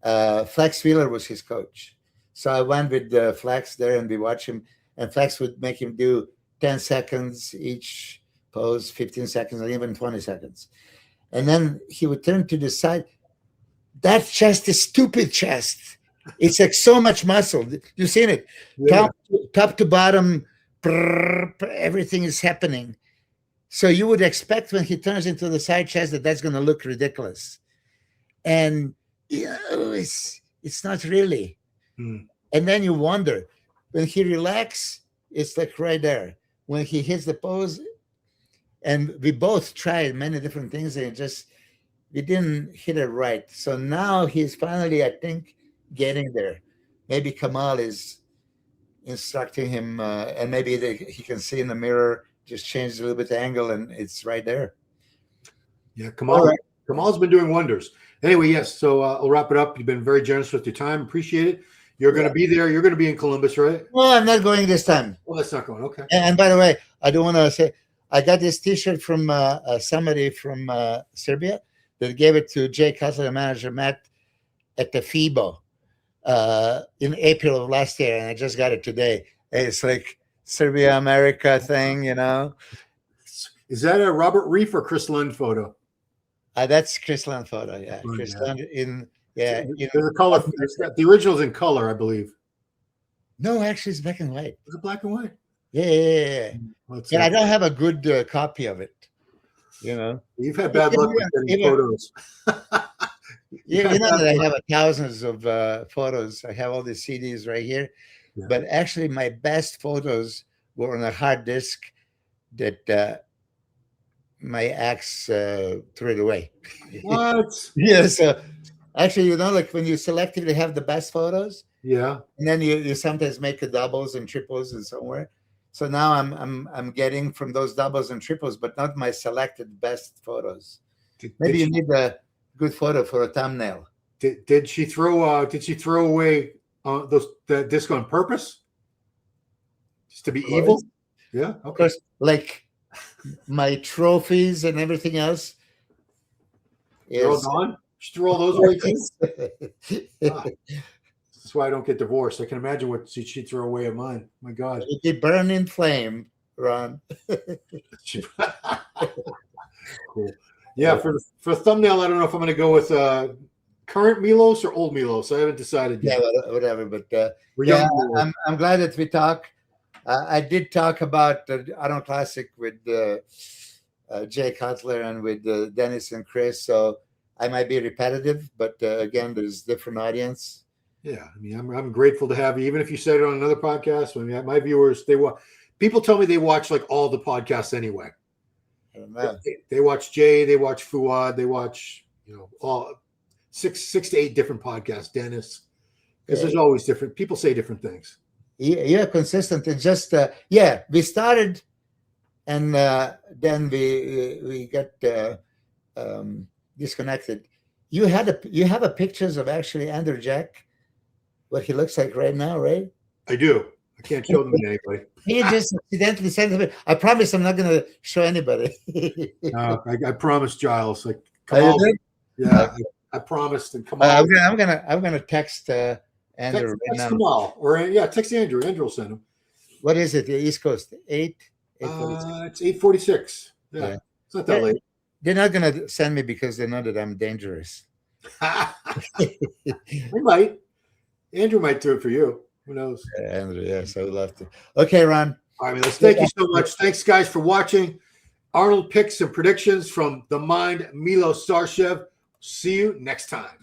Flex Wheeler was his coach. So I went with Flex there and we watched him. And Flex would make him do 10 seconds each pose, 15 seconds, and even 20 seconds. And then he would turn to the side. That chest is stupid chest. It's like so much muscle. You've seen it. Yeah. Top to bottom, everything is happening. So you would expect when he turns into the side chest that's going to look ridiculous. And it's not really. Mm. And then you wonder, when he relaxes, it's like right there. When he hits the pose, and we both tried many different things and we didn't hit it right. So now he's finally, I think, getting there. Maybe Kamal is instructing him and maybe he can see in the mirror, just change a little bit the angle and it's right there. Yeah, Kamal's been doing wonders. Anyway, yes, so I'll wrap it up. You've been very generous with your time. Appreciate it. You're going to be there. You're going to be in Columbus, right? No, I'm not going this time. Well, that's not going. Okay. And by the way, I don't want to say, I got this T-shirt from somebody from Serbia that gave it to Jay Cutler, manager Matt, at the FIBO in April of last year, and I just got it today. It's like Serbia America thing, Is that a Robert Reef or Chris Lund photo? That's Chris Lund photo, yeah. Oh, Chris yeah. Lund There's a color. The original's in color, I believe. No, actually, it's black and white. Is it black and white? Yeah. And I don't have a good copy of it. You've had bad luck with getting photos. You know that I have thousands of photos. I have all the CDs right here. Yeah. But actually, my best photos were on a hard disk that my ex threw it away. What? Yeah. So actually, like when you selectively have the best photos, Yeah. and then you sometimes make the doubles and triples and somewhere. So now I'm getting from those doubles and triples, but not my selected best photos. Maybe you need a good photo for a thumbnail. Did she throw away that disc on purpose? Just to be evil? Yeah. Of course, like my trophies and everything else. They're all gone? She threw all those away too? That's why I don't get divorced. I can imagine what she'd throw away of mine. My God. It'd be burn in flame, Ron. Cool. Yeah, for thumbnail, I don't know if I'm going to go with current Milos or old Milos. I haven't decided yet. Yeah, whatever. But We're young. I'm glad that we talk. I did talk about the Arnold Classic with Jay Cutler and with Dennis and Chris, so I might be repetitive, but again, there's different audience. Yeah, I mean, I'm grateful to have you, even if you said it on another podcast. I mean, my viewers, people tell me they watch like all the podcasts anyway. I don't know. They watch Jay, they watch Fuad, they watch all six to eight different podcasts. Dennis, because there's always different people say different things. Yeah, consistent. It's just we started, and then we got disconnected. You have a pictures of actually Andrew Jack, what he looks like right now, right? I do. I can't show them to anybody. He just accidentally sent them. I promise I'm not going to show anybody. No, I promised Giles. Like, Are you Kamal, good? yeah, I promised, and Kamal. I'm gonna text Andrew right text now. Kamal, or text Andrew. Andrew will send him. What is it? The East Coast 8. It's 8:46. Yeah, it's not that late. They're not gonna send me because they know that I'm dangerous. They might. Andrew might do it for you. Who knows? Andrew, yes, I would love to. Okay, Ron. All right, Milos, thank you so much. Thanks, guys, for watching. Arnold picks and predictions from the mind, Milos Sarcev. See you next time.